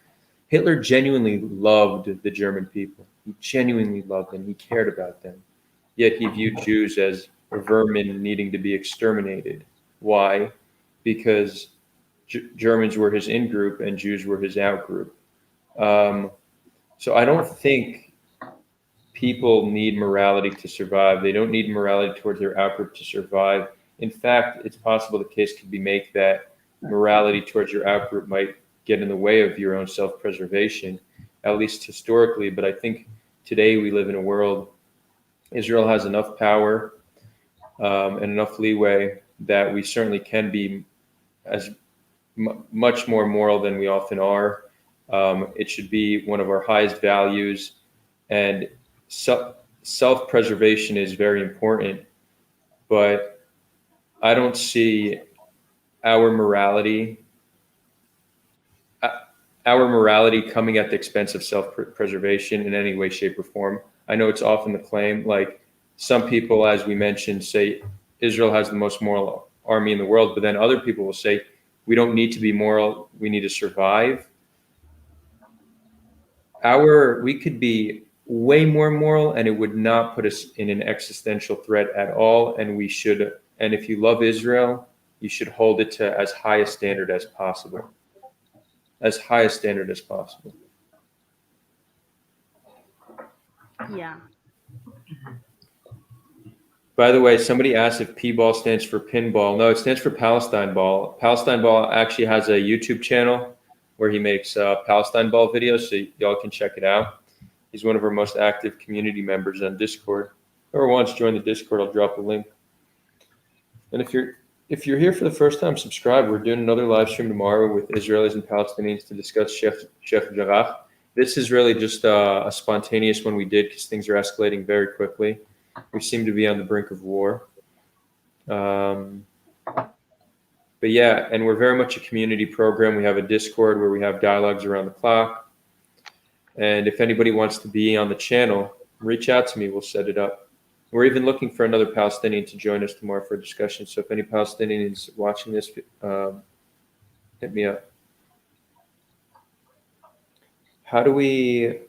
Hitler genuinely loved the German people. He genuinely loved them. He cared about them. Yet he viewed Jews as vermin needing to be exterminated. Why? Because Germans were his in-group and Jews were his out-group. So I don't think people need morality to survive. They don't need morality towards their out-group to survive. In fact, it's possible the case could be made that morality towards your out-group might get in the way of your own self-preservation, at least historically. But I think today we live in a world, Israel has enough power and enough leeway that we certainly can be as much more moral than we often are. It should be one of our highest values, and self-preservation is very important, but I don't see our morality coming at the expense of self-preservation in any way, shape, or form. I know it's often the claim, like some people, as we mentioned, say Israel has the most moral army in the world, but then other people will say, we don't need to be moral, we need to survive. We could be way more moral and it would not put us in an existential threat at all. And if you love Israel, you should hold it to as high a standard as possible. As high a standard as possible. Yeah. By the way, somebody asked if P-ball stands for pinball. No, it stands for Palestine ball. Palestine ball actually has a YouTube channel where he makes Palestine ball videos, so y'all can check it out. He's one of our most active community members on Discord. Whoever wants to join the Discord, I'll drop a link. And if you're here for the first time, subscribe. We're doing another live stream tomorrow with Israelis and Palestinians to discuss Sheikh Jarrah. This is really just a spontaneous one we did because things are escalating very quickly. We seem to be on the brink of war. But yeah, and we're very much a community program. We have a Discord where we have dialogues around the clock. And if anybody wants to be on the channel, reach out to me. We'll set it up. We're even looking for another Palestinian to join us tomorrow for a discussion. So if any Palestinians watching this, hit me up. I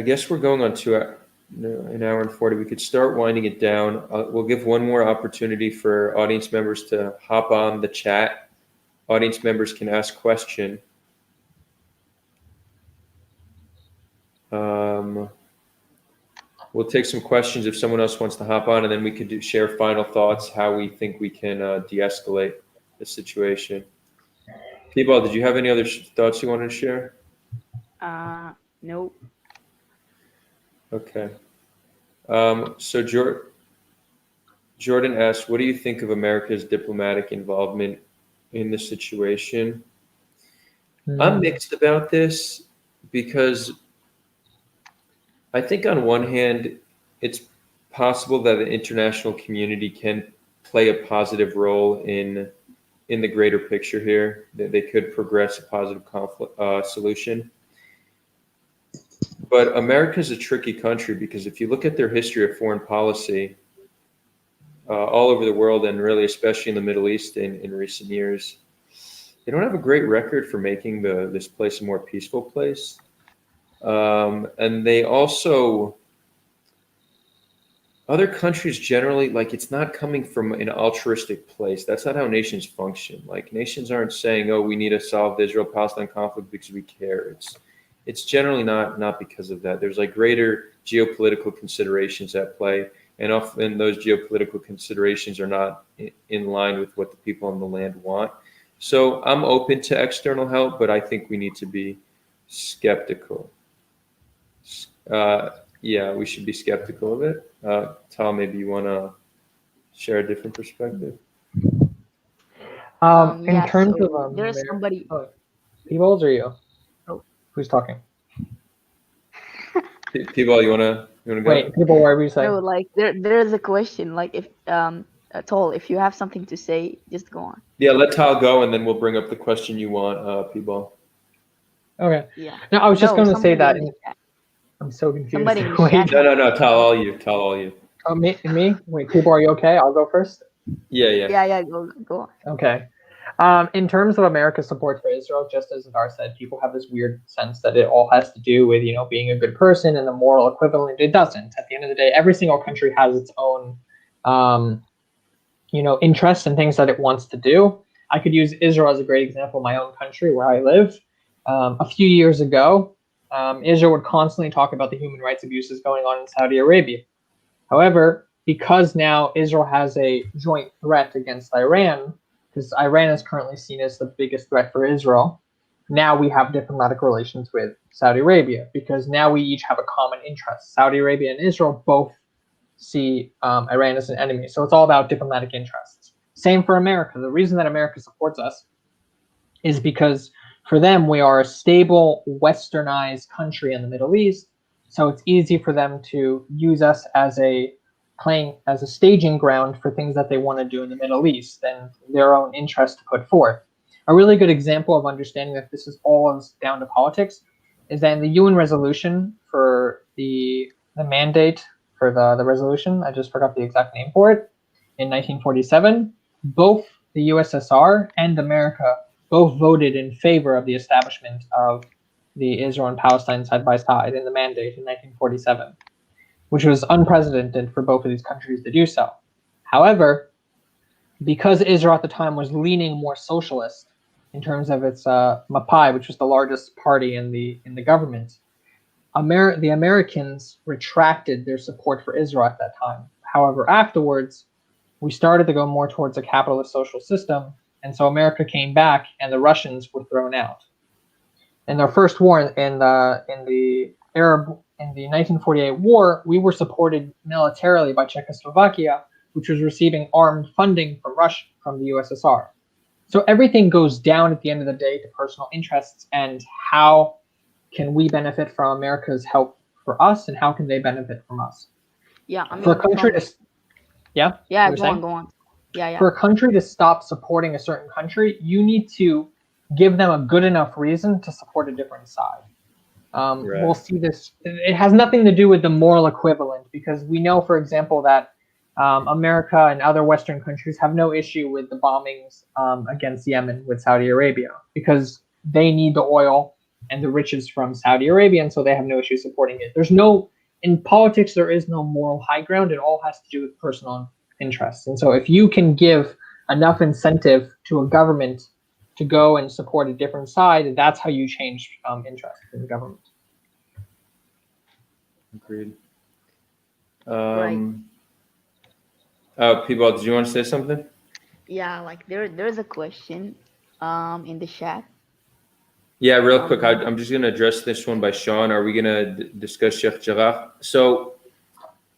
guess we're going on an hour and 40. We could start winding it down. We'll give one more opportunity for audience members to hop on the chat. Audience members can ask questions. We'll take some questions if someone else wants to hop on, and then we could share final thoughts, how we think we can de-escalate the situation. T-Ball, did you have any other thoughts you wanted to share? Nope. Okay. So Jordan asks, what do you think of America's diplomatic involvement in the situation? I'm mixed about this because I think on one hand, it's possible that the international community can play a positive role in the greater picture here, that they could progress a positive conflict solution. But America is a tricky country because if you look at their history of foreign policy all over the world, and really especially in the Middle East in recent years, they don't have a great record for making this place a more peaceful place. And they also, other countries generally, like it's not coming from an altruistic place. That's not how nations function. Like nations aren't saying, oh, we need to solve the Israel-Palestine conflict because we care. It's generally not because of that. There's like greater geopolitical considerations at play. And often those geopolitical considerations are not in line with what the people on the land want. So I'm open to external help, but I think we need to be skeptical. Yeah, we should be skeptical of it. Tal, maybe you want to share a different perspective. In Yeah. terms of So there's somebody. peoples or you? Oh, Who's talking? People, you wanna go? Wait, people, what were you no, saying? like there's a question. Like if at all, if you have something to say, just go on. Yeah, let Tal go, and then we'll bring up the question you want, people. Okay. Yeah. No, I was just No, going to say somebody that. in the chat. I'm so confused. Somebody in the Wait. chat. No, Tal, all you. Tal, all you. Me? Wait, people, are you okay? I'll go first. Yeah. Yeah. Go on. Okay. In terms of America's support for Israel, just as Adar said, people have this weird sense that it all has to do with, being a good person and the moral equivalent. It doesn't. At the end of the day, every single country has its own, interests and things that it wants to do. I could use Israel as a great example, my own country where I live. A few years ago, Israel would constantly talk about the human rights abuses going on in Saudi Arabia. However, because now Israel has a joint threat against Iran, because Iran is currently seen as the biggest threat for Israel, now we have diplomatic relations with Saudi Arabia because now we each have a common interest. Saudi Arabia and Israel both see Iran as an enemy. So it's all about diplomatic interests. Same for America. The reason that America supports us is because for them, we are a stable, westernized country in the Middle East. So it's easy for them to use us as a staging ground for things that they want to do in the Middle East and their own interest to put forth. A really good example of understanding that this is all down to politics is that in the UN resolution for the mandate for the resolution, I just forgot the exact name for it, in 1947, both the USSR and America both voted in favor of the establishment of the Israel and Palestine side by side in the mandate in 1947, which was unprecedented for both of these countries to do so. However, because Israel at the time was leaning more socialist in terms of its Mapai, which was the largest party in the government, the Americans retracted their support for Israel at that time. However, afterwards, we started to go more towards a capitalist social system, and so America came back, and the Russians were thrown out. In their first war in the 1948 war, we were supported militarily by Czechoslovakia, which was receiving armed funding from Russia from the USSR. So everything goes down at the end of the day to personal interests and how can we benefit from America's help for us, and how can they benefit from us? Yeah, I mean, For a country to, yeah, yeah, go on. Yeah. For a country to stop supporting a certain country, you need to give them a good enough reason to support a different side. Right. We'll see this. It has nothing to do with the moral equivalent, because we know, for example, that America and other Western countries have no issue with the bombings against Yemen with Saudi Arabia, because they need the oil and the riches from Saudi Arabia, and so they have no issue supporting it. In politics, there is no moral high ground. It all has to do with personal interests. And so if you can give enough incentive to a government to go and support a different side, that's how you change interest in the government. Agreed. Right. People, did you want to say something? Yeah, like there's a question in the chat. Yeah, real quick. I'm just going to address this one by Sean. Are we going to discuss Sheikh Jarrah? So,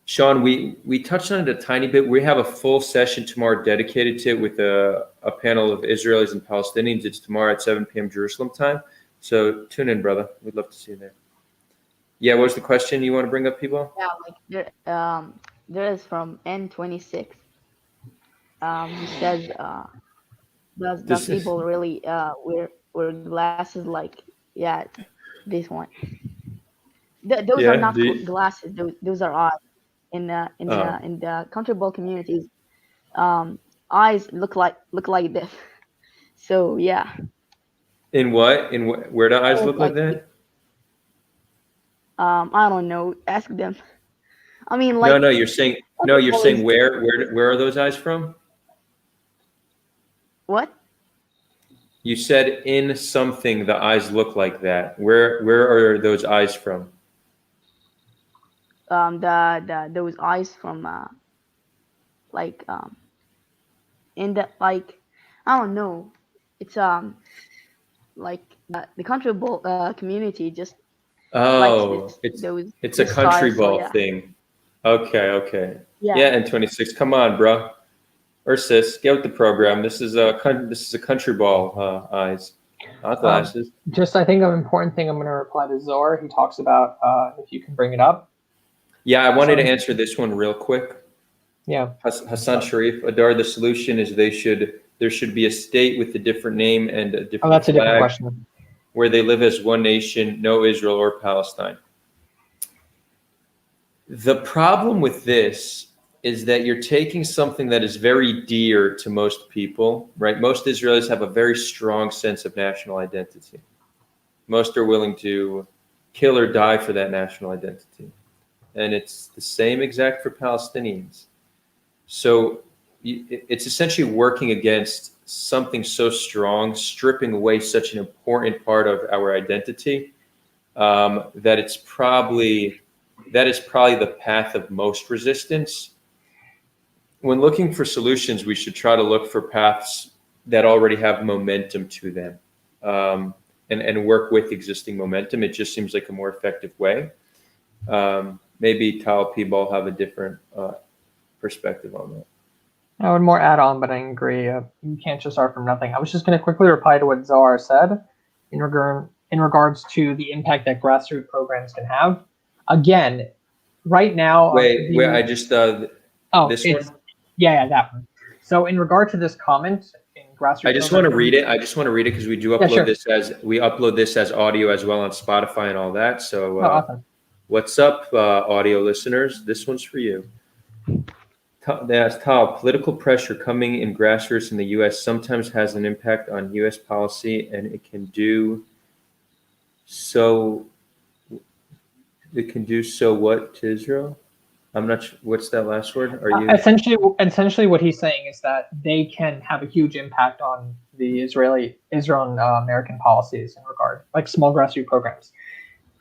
Sean, we touched on it a tiny bit. We have a full session tomorrow dedicated to it with a panel of Israelis and Palestinians. It's tomorrow at 7 p.m. Jerusalem time. So tune in, brother. We'd love to see you there. Yeah, what was the question you want to bring up, people? Yeah, like there is from N26. He says, does people really wear glasses like, yeah, this one? Those are not glasses. Those are eyes. In the country ball communities, eyes look like this. So yeah. In what? Where do eyes look like that? I don't know. Ask them. I mean, like. No, you're saying where are those eyes from? What? You said in something the eyes look like that. Where are those eyes from? Those eyes from like in the, like, I don't know. It's like the country ball community just Oh, those it's a this country style. So ball yeah, thing. Okay. yeah. Yeah, N26. Come on, bro. Or sis, get with the program. This is a country ball eyes, not glasses. Just I think an important thing I'm going to reply to Zor. He talks about if you can bring it up. Yeah, I wanted to answer this one real quick. Yeah. Hassan Sharif, Adar, the solution is there should be a state with a different name and a different That's a different flag question. where they live as one nation, no Israel or Palestine. The problem with this is that you're taking something that is very dear to most people, right? Most Israelis have a very strong sense of national identity. Most are willing to kill or die for that national identity. And it's the same exact for Palestinians. So it's essentially working against something so strong, stripping away such an important part of our identity, that is probably the path of most resistance. When looking for solutions, we should try to look for paths that already have momentum to them, and work with existing momentum. It just seems like a more effective way. Maybe Tal P-Ball have a different perspective on that. I would more add on, but I agree. You can't just start from nothing. I was just going to quickly reply to what Zohar said in regards to the impact that grassroots programs can have. Again, right now. Wait, I just this one. Yeah, that one. So in regard to this comment in grassroots, I just want to read it. Because we do upload this as audio as well on Spotify and all that. So, awesome. What's up, audio listeners? This one's for you. They asked how political pressure coming in grassroots in the U.S. sometimes has an impact on U.S. policy, and it can do so. It can do so what to Israel? I'm not sure. What's that last word? Are you essentially what he's saying is that they can have a huge impact on the Israel and American policies in regard, like small grassroots programs.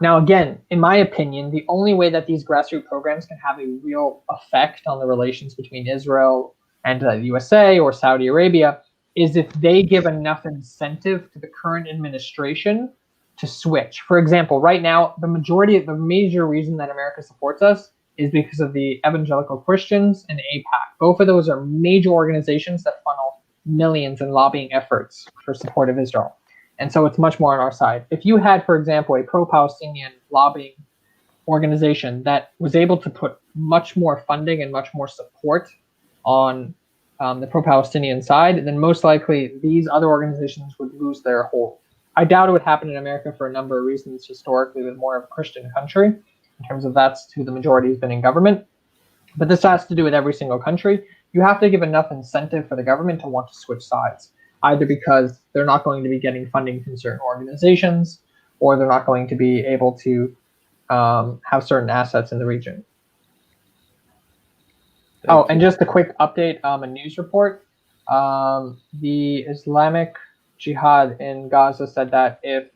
Now, again, in my opinion, the only way that these grassroots programs can have a real effect on the relations between Israel and the USA or Saudi Arabia is if they give enough incentive to the current administration to switch. For example, right now, the major reason that America supports us is because of the evangelical Christians and AIPAC. Both of those are major organizations that funnel millions in lobbying efforts for support of Israel. And so it's much more on our side. If you had, for example, a pro-Palestinian lobbying organization that was able to put much more funding and much more support on the pro-Palestinian side, then most likely these other organizations would lose their hold. I doubt it would happen in America for a number of reasons historically, with more of a Christian country, in terms of that's who the majority has been in government. But this has to do with every single country. You have to give enough incentive for the government to want to switch sides, either because they're not going to be getting funding from certain organizations, or they're not going to be able to have certain assets in the region. And just a quick update, a news report. The Islamic Jihad in Gaza said that if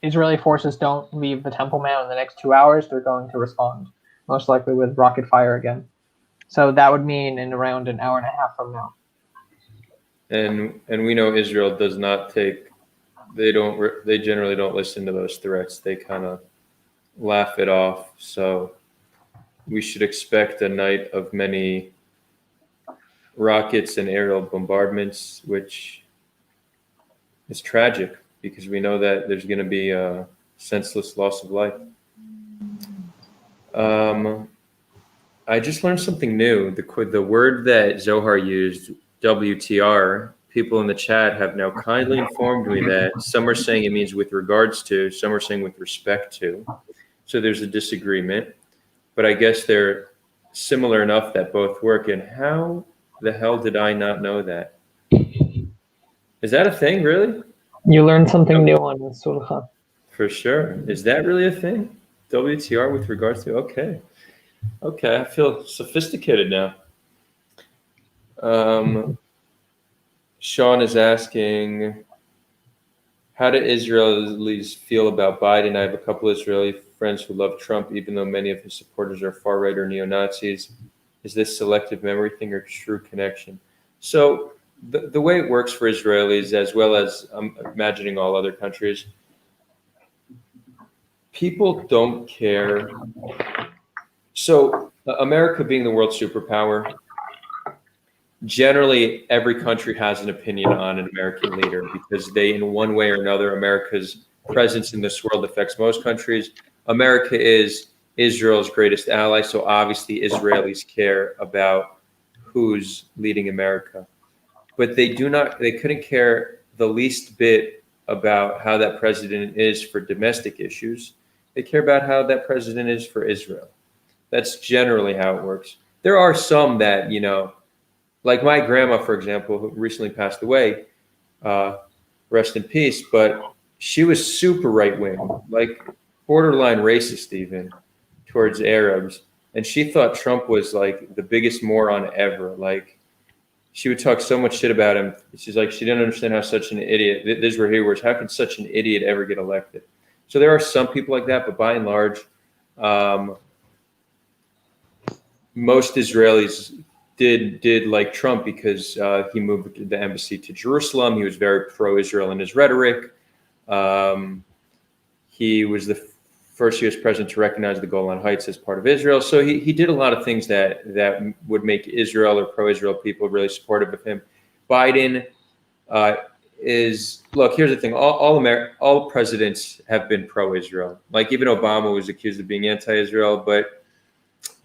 Israeli forces don't leave the Temple Mount in the next 2 hours, they're going to respond, most likely with rocket fire again. So that would mean in around an hour and a half from now. And we know Israel does not take. They generally don't listen to those threats. They kind of laugh it off. So we should expect a night of many rockets and aerial bombardments, which is tragic because we know that there's going to be a senseless loss of life. I just learned something new. The word that Zohar used, WTR, people in the chat have now kindly informed me that some are saying it means with regards to, some are saying with respect to. So there's a disagreement, but I guess they're similar enough that both work. And how the hell did I not know that? Is that a thing, really? You learned something new on Sulha. For sure. Is that really a thing? WTR with regards to? Okay, I feel sophisticated now. Sean is asking, how do Israelis feel about Biden? I have a couple Israeli friends who love Trump, even though many of his supporters are far-right or neo-Nazis. Is this selective memory thing or true connection? So the way it works for Israelis, as well as I'm imagining all other countries, people don't care. So America being the world superpower, generally every country has an opinion on an American leader because they, in one way or another, America's presence in this world affects most countries. America is Israel's greatest ally, so obviously Israelis care about who's leading America. But they couldn't care the least bit about how that president is for domestic issues. They care about how that president is for Israel. That's generally how it works. There are some that, like my grandma, for example, who recently passed away, rest in peace, but she was super right wing, like borderline racist even towards Arabs. And she thought Trump was like the biggest moron ever. Like she would talk so much shit about him. She's like, she didn't understand how such an idiot, this is where he was, how could such an idiot ever get elected? So there are some people like that, but by and large, most Israelis did like Trump because he moved the embassy to Jerusalem. He was very pro-Israel in his rhetoric. He was the first U.S. president to recognize the Golan Heights as part of Israel. So he did a lot of things that would make Israel or pro-Israel people really supportive of him. Biden look, here's the thing. All presidents have been pro-Israel. Like even Obama was accused of being anti-Israel, but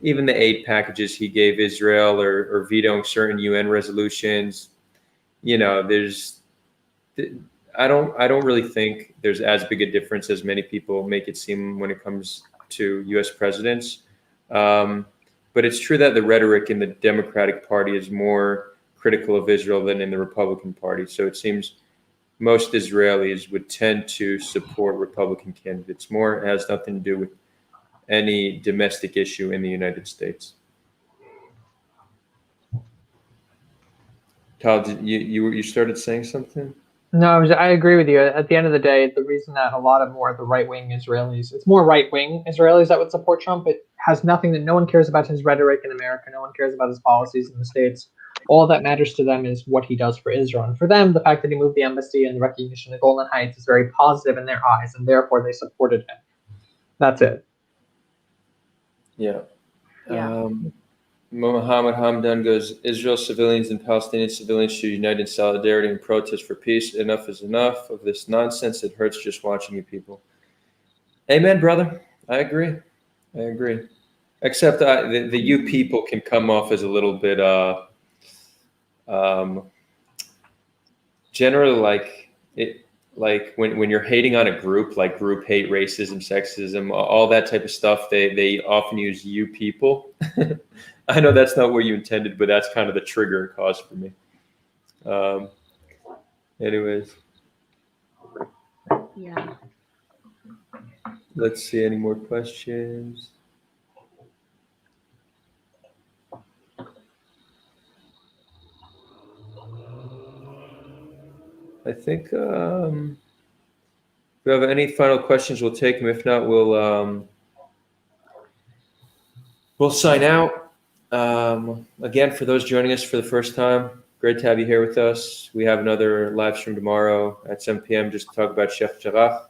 even the aid packages he gave Israel or vetoing certain UN resolutions, I don't really think there's as big a difference as many people make it seem when it comes to U.S. presidents. But it's true that the rhetoric in the Democratic Party is more critical of Israel than in the Republican Party. So it seems most Israelis would tend to support Republican candidates more. It has nothing to do with any domestic issue in the United States. Tal, you started saying something? No, I agree with you. At the end of the day, the reason that a lot of more of the right-wing Israelis, it's more right-wing Israelis that would support Trump. It has nothing that no one cares about his rhetoric in America. No one cares about his policies in the States. All that matters to them is what he does for Israel. And for them, the fact that he moved the embassy and the recognition of the Golan Heights is very positive in their eyes, and therefore they supported him. That's it. Yeah. Mohammed Hamdan goes, Israel civilians and Palestinian civilians should unite in solidarity and protest for peace. Enough is enough of this nonsense. It hurts just watching you people. Amen, brother. I agree. Except the you people can come off as a little bit generally like when you're hating on a group, like group hate, racism, sexism, all that type of stuff, they often use you people. I know that's not what you intended, but that's kind of the trigger it caused for me. Anyways. Yeah. Let's see, any more questions? I think if we have any final questions, we'll take them. If not, we'll sign out. Again, for those joining us for the first time, great to have you here with us. We have another live stream tomorrow at 7 p.m. just to talk about Sheikh Jarrah.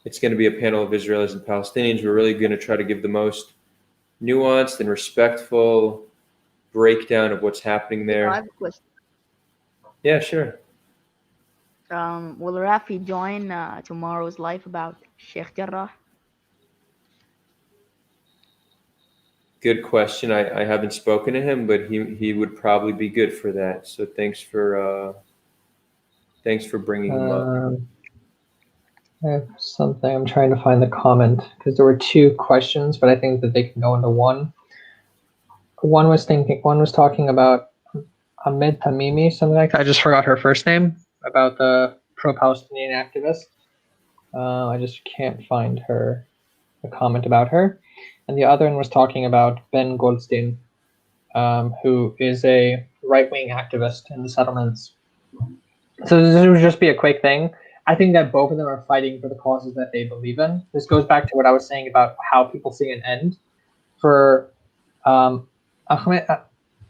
It's going to be a panel of Israelis and Palestinians. We're really going to try to give the most nuanced and respectful breakdown of what's happening there. I have a question. Yeah, sure. Will Rafi join tomorrow's live about Sheikh Jarrah? Good question. I haven't spoken to him, but he would probably be good for that. So thanks for bringing him up. I have something. I'm trying to find the comment because there were two questions, but I think that they can go into one. One was talking about Ahmed Tamimi, something like that. I just forgot her first name, about the pro-Palestinian activist. I just can't find the comment about her. And the other one was talking about Ben Goldstein, who is a right-wing activist in the settlements. So this would just be a quick thing. I think that both of them are fighting for the causes that they believe in. This goes back to what I was saying about how people see an end. For Ahmed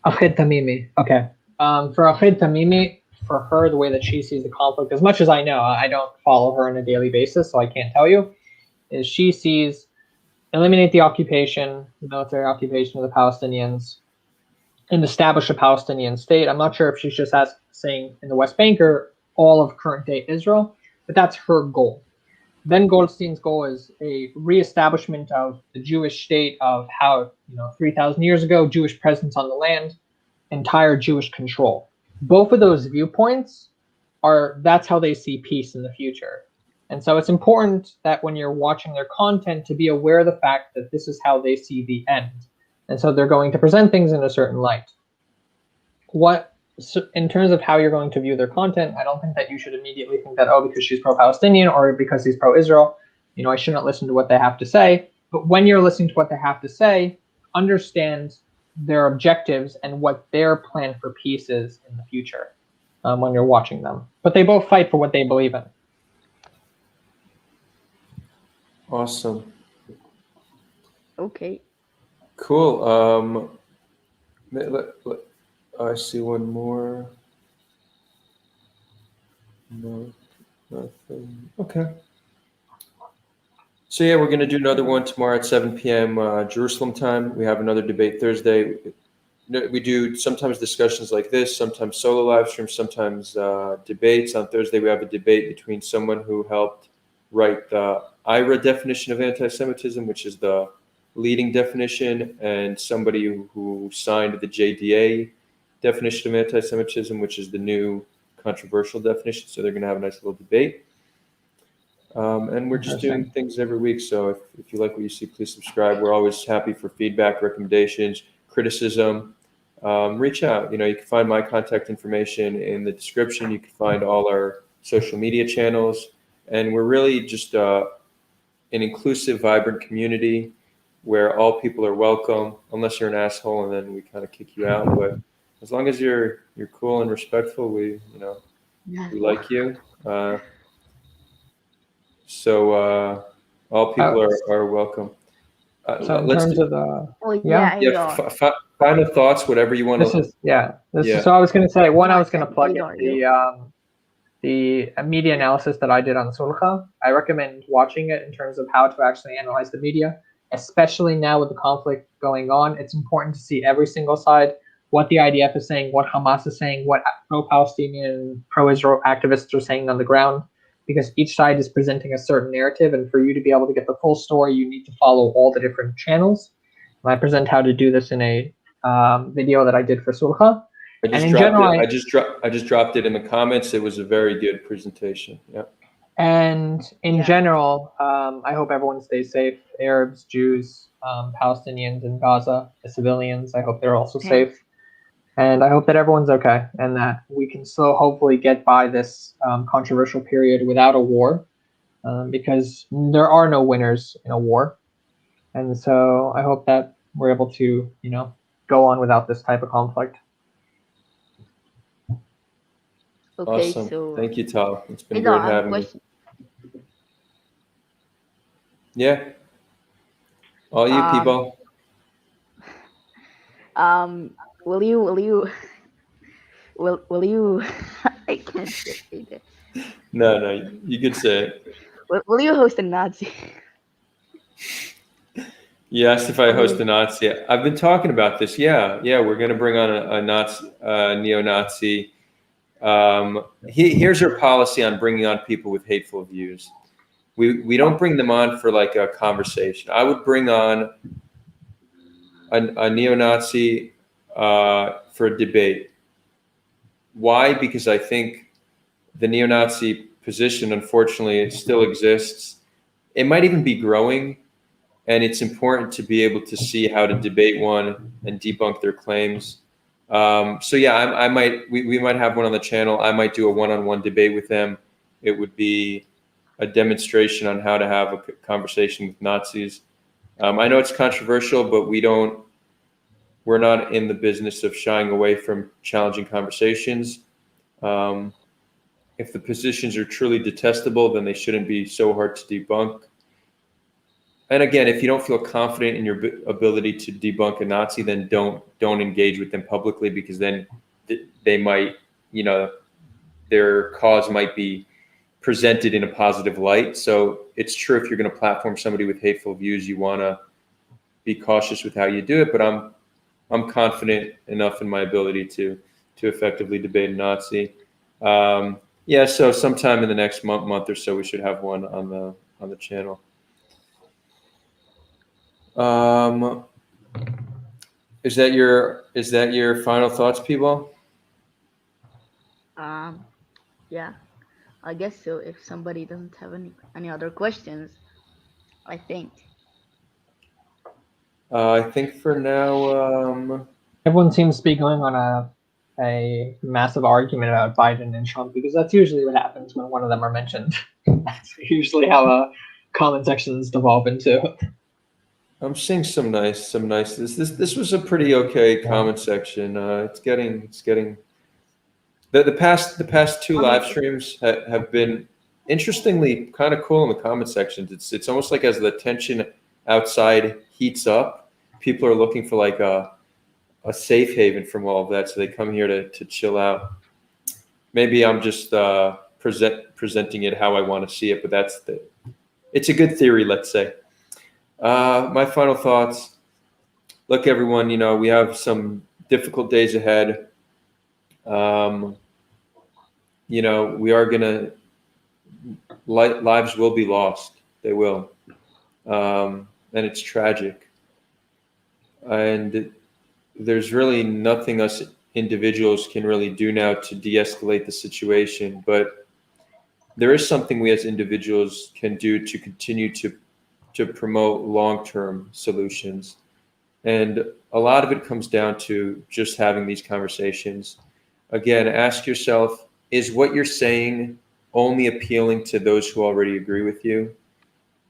Tamimi, okay. For Ahmed Tamimi, for her, the way that she sees the conflict, as much as I know, I don't follow her on a daily basis, so I can't tell you, is she sees eliminate the occupation, the military occupation of the Palestinians, and establish a Palestinian state. I'm not sure if she's just saying in the West Bank or all of current day Israel, but that's her goal. Ben Goldstein's goal is a reestablishment of the Jewish state, of how, 3,000 years ago, Jewish presence on the land, entire Jewish control. Both of those viewpoints that's how they see peace in the future. And so it's important that when you're watching their content to be aware of the fact that this is how they see the end. And so they're going to present things in a certain light. In terms of how you're going to view their content, I don't think that you should immediately think that, because she's pro-Palestinian or because he's pro-Israel, I shouldn't listen to what they have to say. But when you're listening to what they have to say, understand their objectives and what their plan for peace is in the future when you're watching them. But they both fight for what they believe in. Awesome. Okay. Cool. I see one more. No, nothing. Okay. So yeah, we're going to do another one tomorrow at 7 p.m. Jerusalem time. We have another debate Thursday. We do sometimes discussions like this, sometimes solo live streams, sometimes debates. On Thursday, we have a debate between someone who helped write the IRA definition of anti-Semitism, which is the leading definition, and somebody who signed the JDA definition of anti-Semitism, which is the new controversial definition. So they're going to have a nice little debate. And we're just doing things every week. So if you like what you see, please subscribe. We're always happy for feedback, recommendations, criticism. Reach out. You can find my contact information in the description. You can find all our social media channels. And we're really just an inclusive, vibrant community where all people are welcome, unless you're an asshole, and then we kind of kick you out. But as long as you're cool and respectful, we like you. So all people are welcome. So in terms of the final thoughts, whatever you want to. So I was going to say, one, I was going to plug in the media analysis that I did on Sulha. I recommend watching it in terms of how to actually analyze the media, especially now with the conflict going on. It's important to see every single side, what the IDF is saying, what Hamas is saying, what pro-Palestinian, pro-Israel activists are saying on the ground, because each side is presenting a certain narrative, and for you to be able to get the full story, you need to follow all the different channels. And I present how to do this in a video that I did for Sulha. I just dropped it in the comments. It was a very good presentation. Yeah. And in general, I hope everyone stays safe. Arabs, Jews, Palestinians in Gaza, the civilians, I hope they're also safe. And I hope that everyone's okay, and that we can still hopefully get by this controversial period without a war, because there are no winners in a war. And so I hope that we're able to, go on without this type of conflict. Okay, awesome. So thank you, Tal. It's been great having you. Yeah. All you people. Will you I can't say that. No, you could say it. Will you host a Nazi? You asked if I host a Nazi. I've been talking about this. Yeah, we're going to bring on a Nazi, neo-Nazi. Here's our policy on bringing on people with hateful views. We don't bring them on for like a conversation. I would bring on a neo-Nazi for a debate. Why? Because I think the neo-Nazi position, unfortunately, it still exists. It might even be growing, and it's important to be able to see how to debate one and debunk their claims. So yeah, we might have one on the channel. I might do a one-on-one debate with them. It would be a demonstration on how to have a conversation with Nazis. I know it's controversial, but we're not in the business of shying away from challenging conversations. If the positions are truly detestable, then they shouldn't be so hard to debunk. And again, if you don't feel confident in your ability to debunk a Nazi, then don't engage with them publicly, because then they might, their cause might be presented in a positive light. So it's true, if you're going to platform somebody with hateful views, you want to be cautious with how you do it. But I'm confident enough in my ability to effectively debate a Nazi. Yeah, so sometime in the next month or so, we should have one on the channel. Is that your final thoughts, people? Yeah, I guess so. If somebody doesn't have any other questions, I think. I think for now, Everyone seems to be going on a massive argument about Biden and Trump, because that's usually what happens when one of them are mentioned. That's usually how comment sections devolve into. I'm seeing some nice. This was a pretty okay comment section. It's getting the past two live streams have been interestingly kind of cool in the comment sections. It's almost like as the tension outside heats up, people are looking for like a safe haven from all of that, so they come here to chill out. Maybe I'm just presenting it how I want to see it, but it's a good theory, let's say. My final thoughts. Look, everyone, we have some difficult days ahead. We are gonna lives will be lost. They will, and it's tragic. And there's really nothing us individuals can really do now to de-escalate the situation, but there is something we as individuals can do to continue to promote long-term solutions. And a lot of it comes down to just having these conversations. Again, ask yourself, is what you're saying only appealing to those who already agree with you?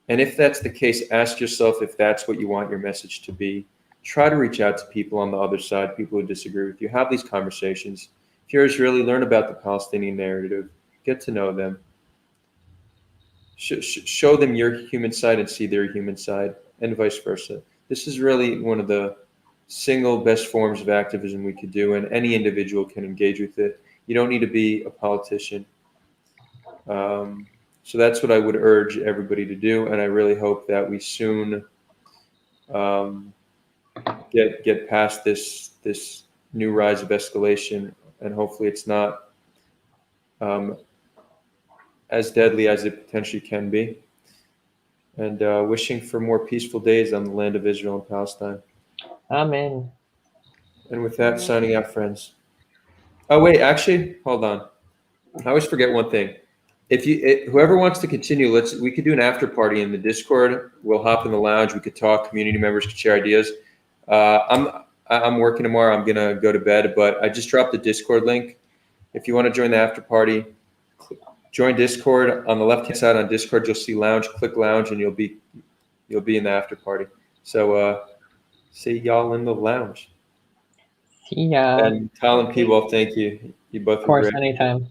And if that's the case, ask yourself if that's what you want your message to be. Try to reach out to people on the other side, people who disagree with you. Have these conversations. If you're Israeli, learn about the Palestinian narrative. Get to know them. Show them your human side and see their human side, and vice versa. This is really one of the single best forms of activism we could do, and any individual can engage with it. You don't need to be a politician. So that's what I would urge everybody to do, and I really hope that we soon get past this new rise of escalation, and hopefully it's not as deadly as it potentially can be. And wishing for more peaceful days on the land of Israel and Palestine. Amen. And with that, signing out, friends. Oh wait, actually, hold on. I always forget one thing. Whoever wants to continue, we could do an after party in the Discord. We'll hop in the lounge. We could talk. Community members could share ideas. I'm working tomorrow. I'm gonna go to bed, but I just dropped the Discord link. If you want to join the after party, join Discord. On the left hand side on Discord, you'll see lounge. Click lounge, and you'll be in the after party. So see y'all in the lounge. See ya. And Tal and P. Wolf, thank you. You both Of were course, great. anytime.